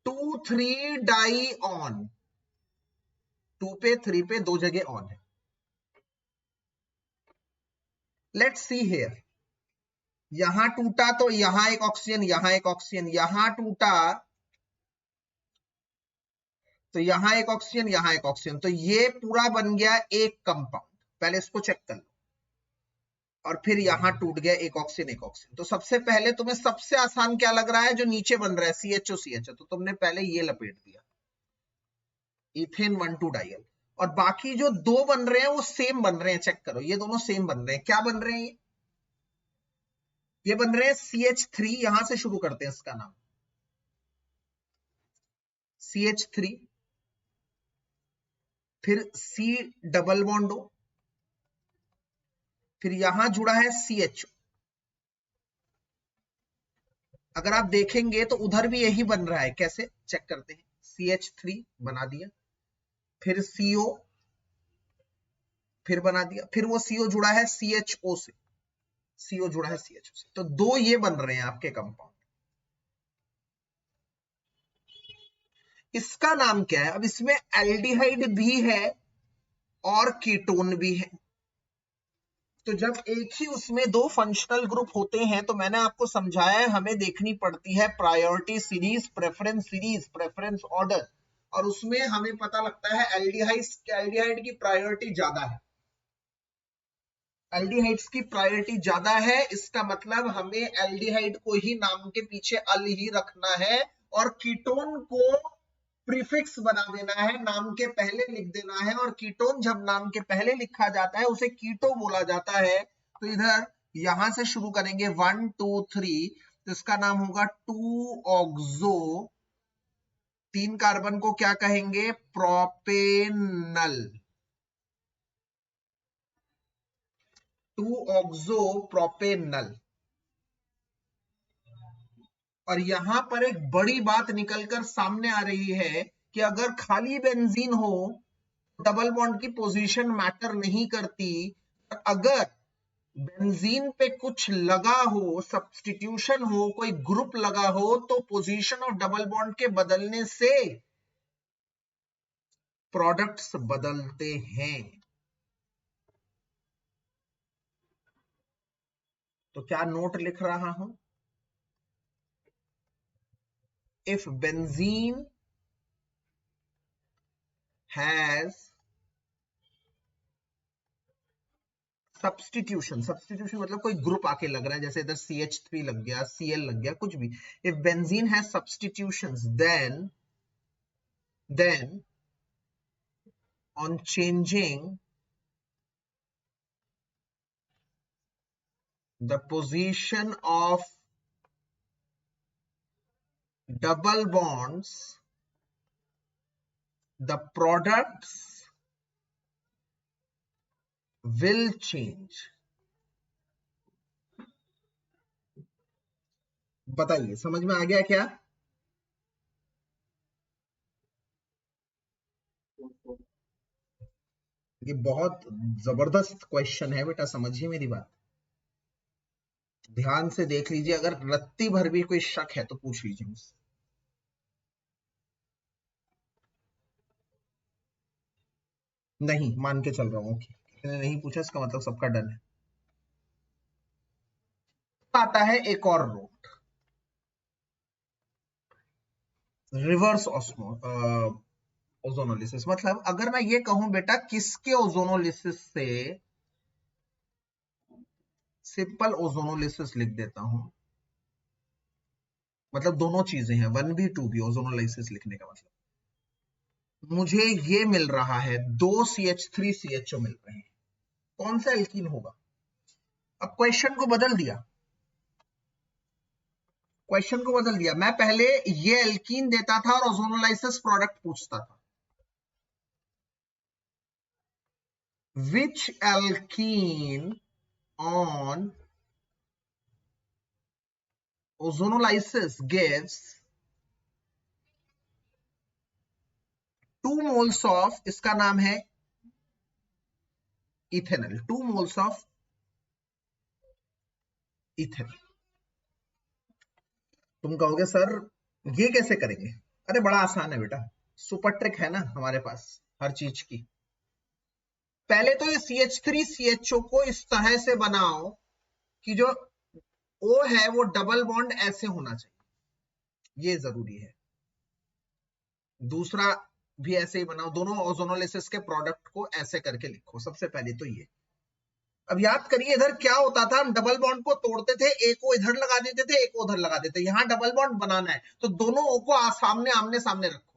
Speaker 1: 2,3 डाई ऑन, 2 पे 3 पे दो जगह ऑन है। लेट्स सी हियर, यहां टूटा तो यहां एक ऑक्सीजन, यहां एक ऑक्सीजन, यहां टूटा तो यहां एक ऑक्सीजन, यहां एक ऑक्सीजन, तो ये पूरा बन गया एक कंपाउंड। पहले इसको चेक कर लो। और फिर यहां टूट गया एक ऑक्सीजन एक ऑक्सीजन। तो सबसे पहले तुम्हें सबसे आसान क्या लग रहा है, जो नीचे बन रहा है CHO, तो तुमने पहले ये लपेट दिया, इथेन 1,2 डाइल। और बाकी जो दो बन रहे हैं वो सेम बन रहे हैं, चेक करो, ये दोनों सेम बन रहे हैं। क्या बन रहे हैं ये बन रहे हैं CH3, यहां से शुरू करते हैं इसका नाम, CH3, फिर C डबल बॉन्ड O, फिर यहां जुड़ा है CHO। अगर आप देखेंगे तो उधर भी यही बन रहा है, कैसे चेक करते हैं, CH3 बना दिया, फिर CO, फिर बना दिया, फिर वो CO जुड़ा है CHO से, CO जुड़ा है CHO से, तो दो ये बन रहे हैं आपके कंपाउंड। इसका नाम क्या है, अब इसमें एल्डिहाइड भी है और कीटोन भी है। तो जब एक ही उसमें दो फंक्शनल ग्रुप होते हैं तो मैंने आपको समझाया है, हमें देखनी पड़ती है प्रायोरिटी सीरीज, प्रेफरेंस ऑर्डर, और उसमें हमें पता लगता है एल्डिहाइड की प्रायोरिटी ज्यादा है, एल्डिहाइड्स की प्रायोरिटी ज्यादा है। इसका मतलब हमें एल्डिहाइड को ही नाम के पीछे अल ही रखना है और कीटोन को प्रीफिक्स बना देना है, नाम के पहले लिख देना है। और कीटोन जब नाम के पहले लिखा जाता है उसे कीटो बोला जाता है। तो इधर यहां से शुरू करेंगे 1 2 3, तो इसका नाम होगा 2 ऑक्सो, 3 कार्बन को क्या कहेंगे, प्रोपेनल, 2 ऑक्सो प्रोपेनल। और यहां पर एक बड़ी बात निकलकर सामने आ रही है कि अगर खाली बेंजीन हो, डबल बॉन्ड की पोजीशन मैटर नहीं करती। अगर बेंजीन पे कुछ लगा हो, सब्स्टिट्यूशन हो, कोई ग्रुप लगा हो, तो पोजीशन ऑफ डबल बॉन्ड के बदलने से प्रोडक्ट्स बदलते हैं। तो क्या नोट लिख रहा हूं, इफ बेंजीन हैज सब्स्टिट्यूशन मतलब कोई ग्रुप आके लग रहा है, जैसे इधर CH3 लग गया, Cl लग गया, कुछ भी। If benzene has substitutions, then on changing the position of double bonds, the products will change। बताइए समझ में आ गया क्या? ये बहुत जबरदस्त क्वेश्चन है बेटा, समझिए मेरी बात, ध्यान से देख लीजिए। अगर रत्ती भर भी कोई शक है तो पूछ लीजिए मुझसे। नहीं, मान के चल रहा हूं कि किसी ने नहीं पूछा इसका मतलब सबका डन है। आता है एक और रूट, रिवर्स ओजोनोलिसिस। मतलब अगर मैं ये कहूं बेटा किसके ओजोनोलिसिस से, सिंपल ओजोनोलिसिस लिख देता हूं, मतलब दोनों चीजें हैं, 1 भी 2 भी, ओजोनोलिसिस लिखने का मतलब मुझे ये मिल रहा है, 2 CH3 CHO मिल रहे हैं, कौन सा एल्कीन होगा? अब क्वेश्चन को बदल दिया, क्वेश्चन को बदल दिया। मैं पहले ये एल्कीन देता था और ओजोनोलाइसिस प्रोडक्ट पूछता था, विच alkene on ozonolysis gives 2 moles of, इसका नाम है इथेनॉल, 2 moles of इथेनॉल। तुम कहोगे सर ये कैसे करेंगे? अरे बड़ा आसान है बेटा, सुपर ट्रिक है ना हमारे पास हर चीज की। पहले तो ये CH3 CHO को इस तरह से बनाओ कि जो O है वो डबल बॉन्ड ऐसे होना चाहिए, ये जरूरी है। दूसरा भी ऐसे ही बनाओ, दोनों ओजोनोलिसिस के प्रोडक्ट को ऐसे करके लिखो, सबसे पहले तो ये। अब याद करिए इधर क्या होता था, हम डबल बॉन्ड को तोड़ते थे, एक को इधर लगा देते थे, एक को उधर लगा देते, यहां डबल बॉन्ड बनाना है तो दोनों ओ को सामने आमने सामने रखो,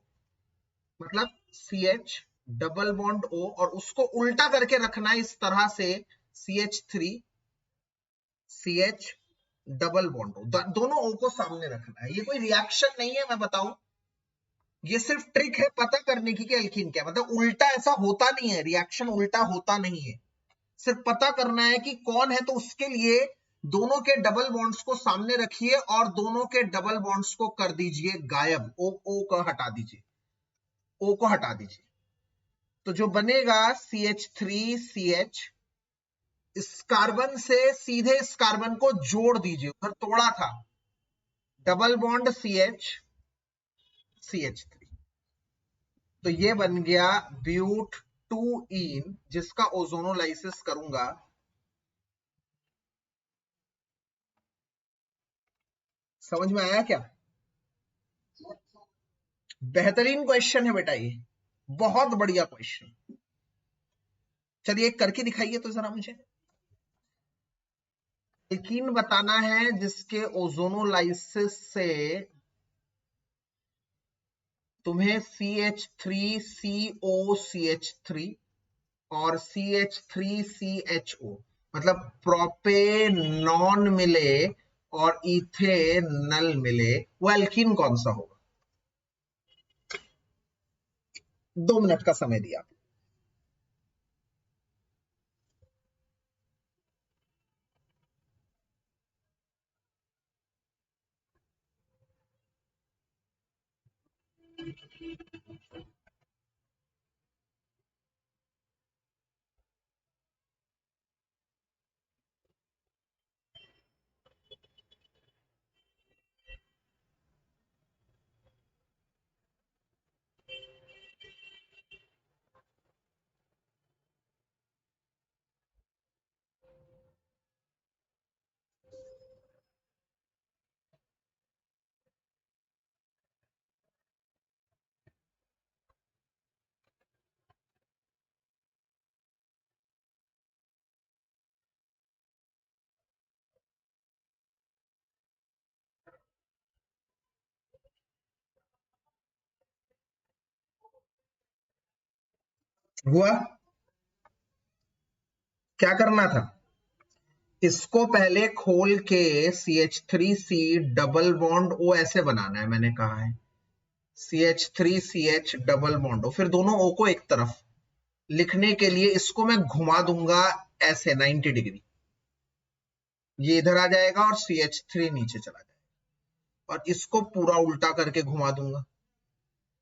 Speaker 1: मतलब CH डबल बॉन्ड O, और उसको उल्टा करके रखना है इस तरह से, CH3 CH double bond O, दोनों O को सामने रखना है। ये कोई रिएक्शन नहीं है, मैं बताऊं, ये सिर्फ ट्रिक है पता करने की कि एल्कीन क्या, मतलब उल्टा ऐसा होता नहीं है, रिएक्शन उल्टा होता नहीं है, सिर्फ पता करना है कि कौन है, तो उसके लिए दोनों के डबल बॉन्ड्स को सामने रखिए और दोनों के डबल बॉन्ड्स को कर दीजिए गायब, ओ को हटा दीजिए, ओ को हटा दीजिए, तो जो बनेगा CH3CH, इस कार्बन से सीधे इस कार्बन को जोड़ दीजिए, उधर तोड़ा था, डबल बॉन्ड CH3, तो ये बन गया ब्यूट 2ईन, जिसका ओजोनोलाइसिस करूंगा। समझ में आया क्या? बेहतरीन क्वेश्चन है बेटा, ये बहुत बढ़िया क्वेश्चन। चलिए एक करके दिखाइए तो जरा मुझे। एल्कीन बताना है जिसके ओजोनोलाइसिस से तुम्हें CH3COCH3 और CH3CHO, मतलब प्रोपेनॉन मिले और इथेनल मिले, वो एल्कीन कौन सा होगा? 2 मिनट का समय दिया। हुआ? क्या करना था? इसको पहले खोल के CH3C डबल बॉन्ड O ऐसे बनाना है, मैंने कहा है CH3CH डबल बॉन्ड O, फिर दोनों O को एक तरफ लिखने के लिए इसको मैं घुमा दूंगा ऐसे 90 डिग्री, ये इधर आ जाएगा और CH3 नीचे चला जाएगा, और इसको पूरा उल्टा करके घुमा दूंगा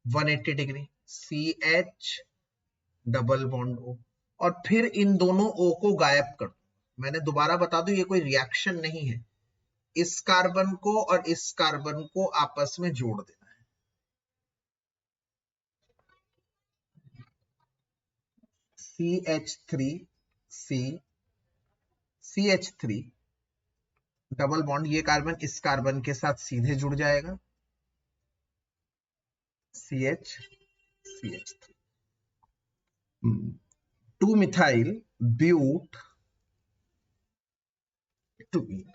Speaker 1: 180 degree, CH double bond O, और फिर इन दोनों O को गायब कर दूं। मैंने दोबारा बता दूं, ये कोई रिएक्शन नहीं है, इस कार्बन को और इस कार्बन को आपस में जोड़ देना है। CH3C CH3 डबल बॉन्ड, ये कार्बन इस कार्बन के साथ सीधे जुड़ जाएगा, CH CH3, 2 मिथाइल ब्यूट 2ईन।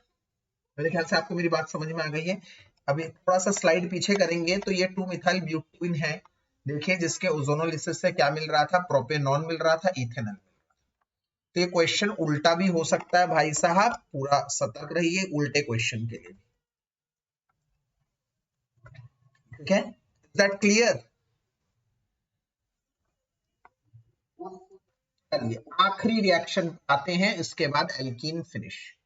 Speaker 1: मेरे ख्याल से आपको मेरी बात समझ में आ गई है। अभी थोड़ा सा स्लाइड पीछे करेंगे तो ये 2 मिथाइल ब्यूटीन है, देखिए जिसके ओजोनोलिसिस से क्या मिल रहा था, प्रोपेनॉन मिल रहा था, इथेनॉल मिल रहा था। तो ये क्वेश्चन उल्टा भी हो सकता है भाई साहब, पूरा सतर्क रहिए उल्टे क्वेश्चन के लिए। ठीक है, दैट क्लियर? चलिए आखिरी रिएक्शन आते हैं, इसके बाद एल्कीन फिनिश,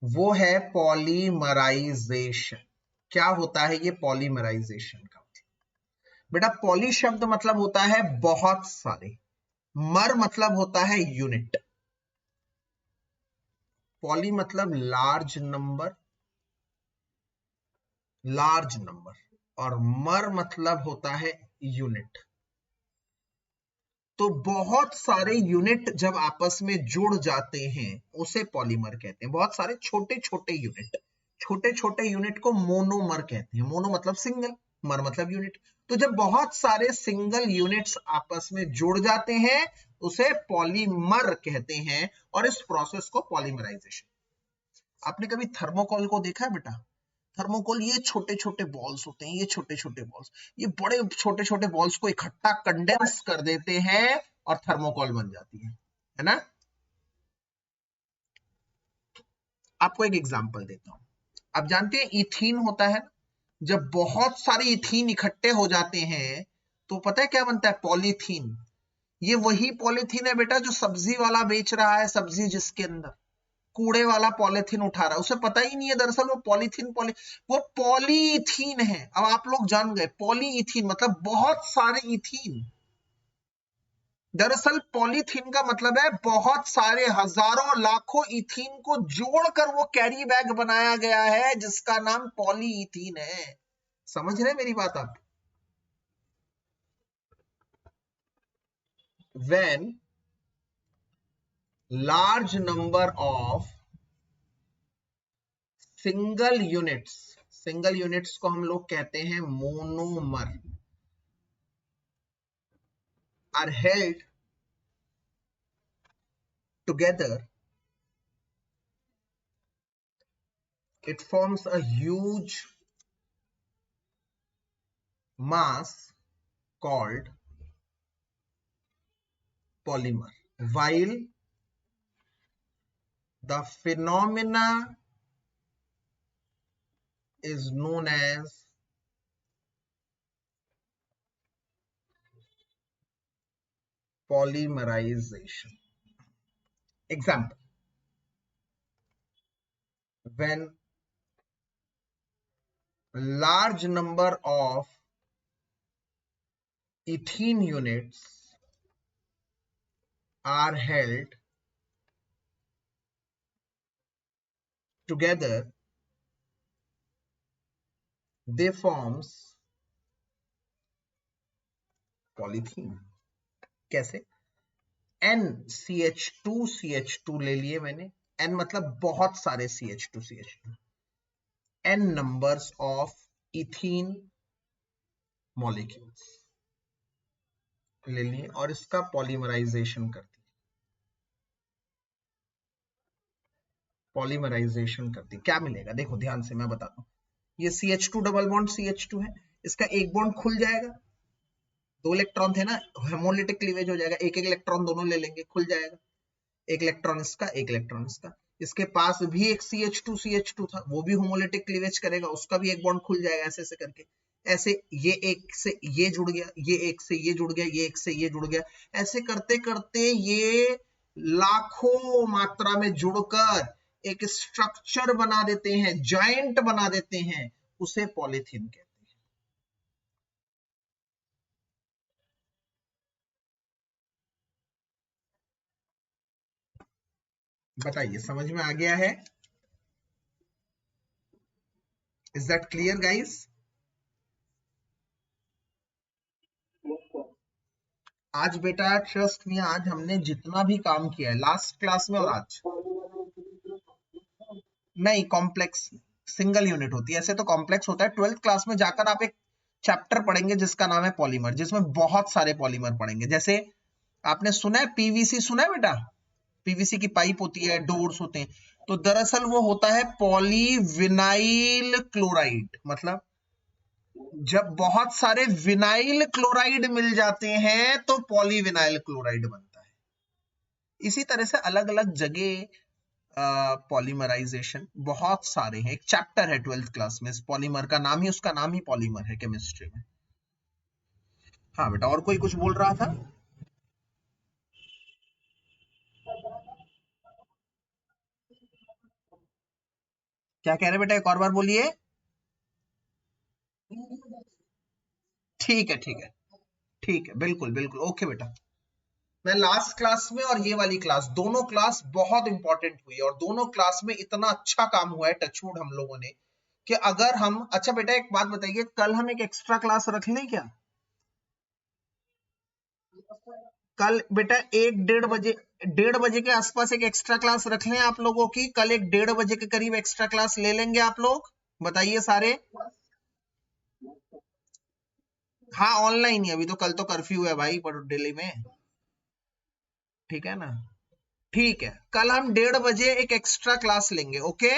Speaker 1: वो है पॉलीमराइजेशन। क्या होता है ये पॉलीमराइजेशन का? बेटा पॉली शब्द मतलब होता है बहुत सारे, मर मतलब होता है यूनिट, पॉली मतलब लार्ज नंबर, और मर मतलब होता है यूनिट। तो बहुत सारे यूनिट जब आपस में जुड़ जाते हैं उसे पॉलीमर कहते हैं। बहुत सारे छोटे छोटे यूनिट को मोनोमर कहते हैं। मोनो मतलब सिंगल, मर मतलब यूनिट। तो जब बहुत सारे सिंगल यूनिट्स आपस में जुड़ जाते हैं उसे पॉलीमर कहते हैं, और इस प्रोसेस को पॉलीमराइजेशन। आपने कभी थर्मोकोल को देखा है बेटा? थर्मोकोल ये छोटे छोटे बॉल्स होते हैं, ये छोटे छोटे बॉल्स, ये बड़े छोटे छोटे बॉल्स को इकट्ठा कंडेंस कर देते हैं और थर्मोकोल बन जाती है ना। आपको एक एग्जांपल देता हूं। आप जानते हैं इथीन होता है, जब बहुत सारे इथीन इकट्ठे हो जाते हैं तो पता है क्या बनता है? पॉलीथीन। ये वही पॉलीथीन है बेटा जो सब्जी वाला बेच रहा है, सब्जी जिसके अंदर कूड़े वाला पॉलीथीन उठा रहा है, उसे पता ही नहीं है दरअसल वो पॉलीथीन वो पॉलीथीन है। अब आप लोग जान गए, पॉलीइथीन मतलब बहुत सारे इथीन। दरअसल पॉलीथीन का मतलब है बहुत सारे हजारों लाखों इथीन को जोड़कर वो कैरी बैग बनाया गया है जिसका नाम पॉलीइथीन है। समझ रहे मेरी बात आप? When large number of single units को हम लोग कहते हैं monomer, are held together, it forms a huge mass called polymer. While the phenomena is known as polymerization. Example: when large number of ethene units are held together, they forms polythene. कैसे? NCH2CH2 ले लिए मैंने, N मतलब बहुत सारे CH2CH2, N numbers of ethene molecules ले लिए और इसका पॉलीमराइजेशन करती क्या मिलेगा? देखो ध्यान से मैं बताता हूं। ये CH2 डबल बॉन्ड CH2 है, इसका एक बॉन्ड खुल जाएगा, 2 इलेक्ट्रॉन थे ना, हेमोलिटिक क्लीवेज हो जाएगा, एक एक इलेक्ट्रॉन दोनों ले लेंगे, खुल जाएगा, एक इलेक्ट्रॉन इसका, एक इलेक्ट्रॉन इसका। इसके पास भी एक CH2 था, वो भी होमोलिटिक क्लीवेज करेगा, उसका भी एक बॉन्ड खुल जाएगा, ऐसे ऐसे करके। ऐसे ये एक से ये जुड़ गया, ये एक से ये जुड़ गया, ये एक से ये जुड़ गया, ऐसे करते करते ये लाखों मात्रा में जुड़कर एक स्ट्रक्चर बना देते हैं, जॉइंट बना देते हैं, उसे पॉलीथीन कहते हैं। बताइए समझ में आ गया है? Is that clear guys? आज बेटा ट्रस्ट में, आज हमने जितना भी काम किया है लास्ट क्लास में और आज, नहीं कॉम्प्लेक्स सिंगल यूनिट होती है, ऐसे तो कॉम्प्लेक्स होता है। 12th क्लास में जाकर आप एक चैप्टर पढ़ेंगे जिसका नाम है पॉलीमर, जिसमें बहुत सारे पॉलीमर पढ़ेंगे। जैसे आपने सुना है पीवीसी, सुना है बेटा? पीवीसी की पाइप होती है, डोर्स होते हैं, तो दरअसल वो होता है पॉलीविनाइल क्लोराइड। मतलब जब बहुत सारे विनाइल क्लोराइड मिल जाते हैं तो पॉलीविनाइल क्लोराइड बनता है। इसी तरह से अलग अलग जगह पॉलीमराइजेशन बहुत सारे हैं, एक चैप्टर है 12th क्लास में इस पॉलीमर का, नाम ही उसका नाम ही पॉलीमर है केमिस्ट्री में। हाँ बेटा, और कोई कुछ बोल रहा था? क्या कह रहे बेटा, एक और बार बोलिए। ठीक है ठीक है ठीक है, बिल्कुल बिल्कुल, ओके बेटा। मैं लास्ट क्लास में और ये वाली क्लास, दोनों क्लास बहुत इंपॉर्टेंट हुई और दोनों क्लास में इतना अच्छा काम हुआ है टचवुड हम लोगों ने, कि अगर हम, अच्छा बेटा एक बात बताइए, कल हम एक एक्स्ट्रा क्लास रख लें क्या? कल बेटा 1-1:30 बजे, 1:30 के आसपास एक एक्स्ट्रा क्लास रख लें आप लोगों की। कल 1-1:30 बजे के करीब एक्स्ट्रा क्लास ले लेंगे आप लोग? बताइए सारे। हाँ ऑनलाइन ही, अभी तो कल तो कर्फ्यू है भाई पर दिल्ली में। ठीक है ना। ठीक है, कल हम 1:30 बजे एक एक्स्ट्रा क्लास लेंगे, ओके।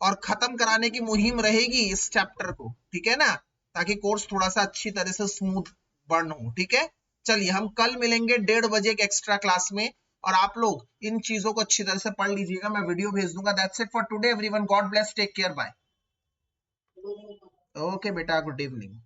Speaker 1: और खत्म कराने की मुहिम रहेगी इस चैप्टर को, ठीक है ना, ताकि कोर्स थोड़ा सा अच्छी तरह से स्मूथ बर्न हो, ठीक है। चलिए हम कल मिलेंगे 1:30 बजे एक एक्स्ट्रा क्लास में, और आप लोग इन चीजों को अच्छी तरह से पढ़ लीजिएगा, मैं वीडियो भेज दूंगा। That's it for today everyone, God bless, take care, bye. Okay बेटा, गुड इवनिंग।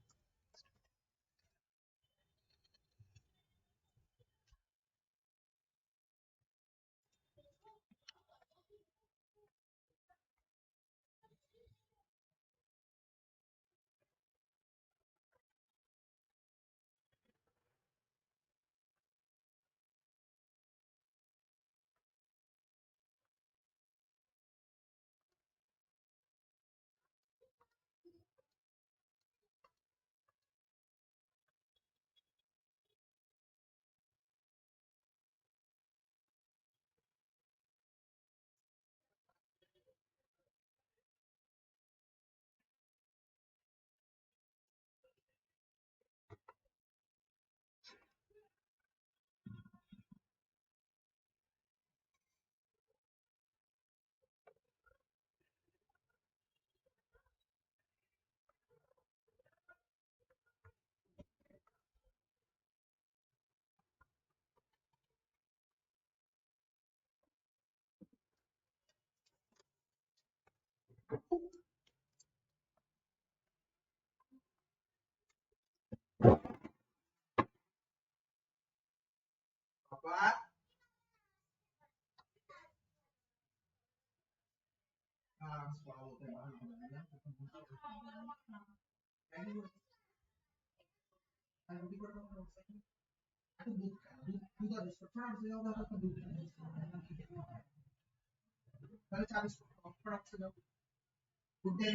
Speaker 1: पापा, हाँ, थोड़ा बहुत है, दूध दूध दूध और बिस्कुट थोड़ा सा ज्यादा होगा तो दूध पहले 40 फटाक से जाओ। गुड डे,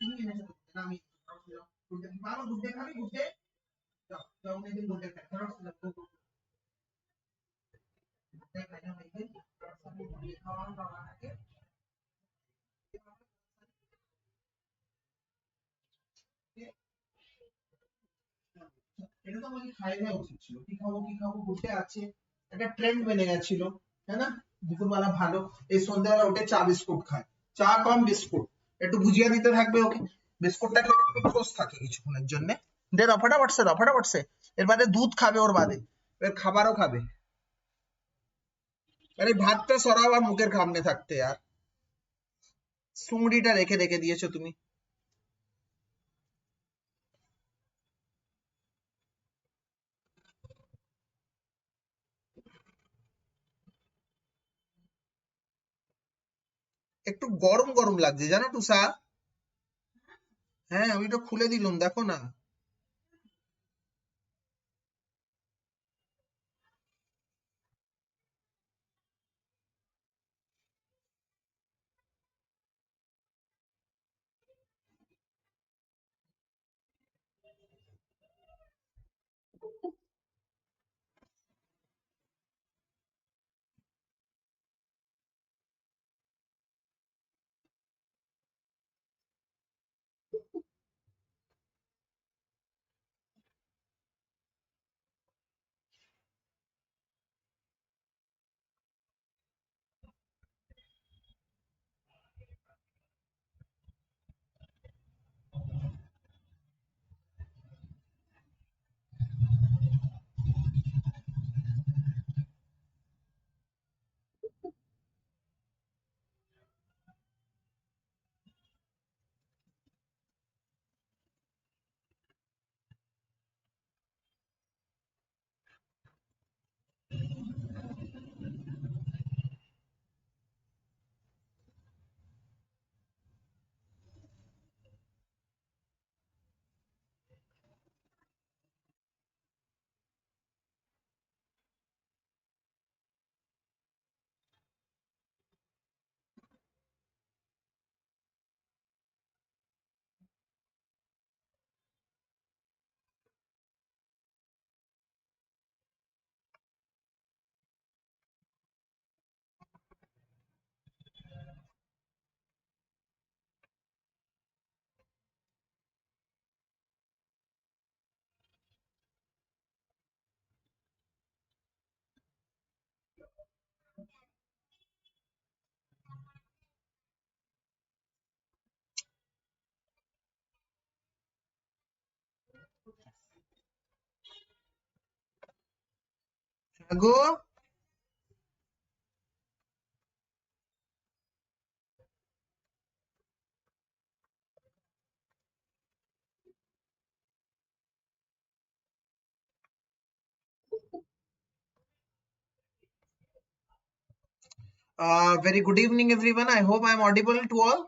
Speaker 1: तुम ये नहीं सकते ना, मैं फटाक से जाओ। गुड डे मारो, गुड डे खाली, गुड डे। जाओ जाओ, मैं दिन गुड डे खाए, फटाक से जाओ, गुड डे खाना भाई, फटाक से गुड डे खाओ बाबा के। এটা তো আমাকে খাই দেওয়া উচিত ছিল, কি খাবো ঘুরতে আছে, একটা ট্রেন্ড বেড়ে গেছিল, তাই না? দুপুরবেলা ভালো, এই সন্ধ্যাবেলা উঠে চা বিস্কুট খায়, চা কম বিস্কুট, একটু ভুজিয়া দিতে থাকবে ওকে, বিস্কুটটা খেলে একটু খোশ থাকে কিছুক্ষণের জন্য। দে দাও ফটাফট সে, দাও ফটাফট সে। এর বাদে দুধ খাবে, ওর বাদে এর খাবারও খাবে। আরে ভাতটা সরাও আর মুখের সামনে থাকতে আর সুংড়িটা রেখে রেখে দিয়েছো তুমি। একটু গরম গরম লাগছে জানো টুসা। হ্যাঁ আমি তো খুলে দিলাম, দেখো না। Raghu, very good evening everyone. I hope I am audible to all.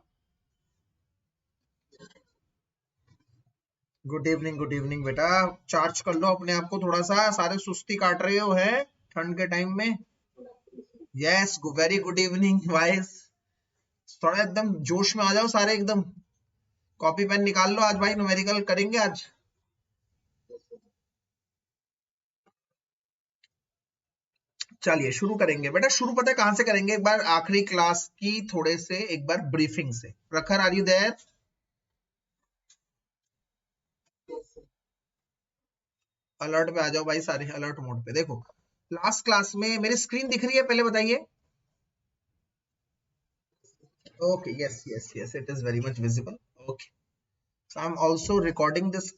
Speaker 1: Good evening बेटा, चार्ज कर लो अपने आप को थोड़ा सा, सारे सुस्ती काट रहे हो है ठंड के टाइम में। Yes, very good evening vice, थोड़ा एकदम जोश में आ जाओ सारे एकदम, कॉपी पेन निकाल लो आज भाई, न्यूमेरिकल करेंगे आज। चलिए शुरू करेंगे बेटा, शुरू पता है कहां से करेंगे, एक बार आखिरी क्लास की थोड़े से एक बार ब्रीफिंग से। प्रखर, आर यू देयर? अलर्ट पे आ जाओ भाई सारे, अलर्ट मोड पे। देखो लास्ट क्लास में मेरी स्क्रीन दिख रही है, पहले बताइए। Okay, yes yes yes, it is very much visible. Okay, so I'm also recording this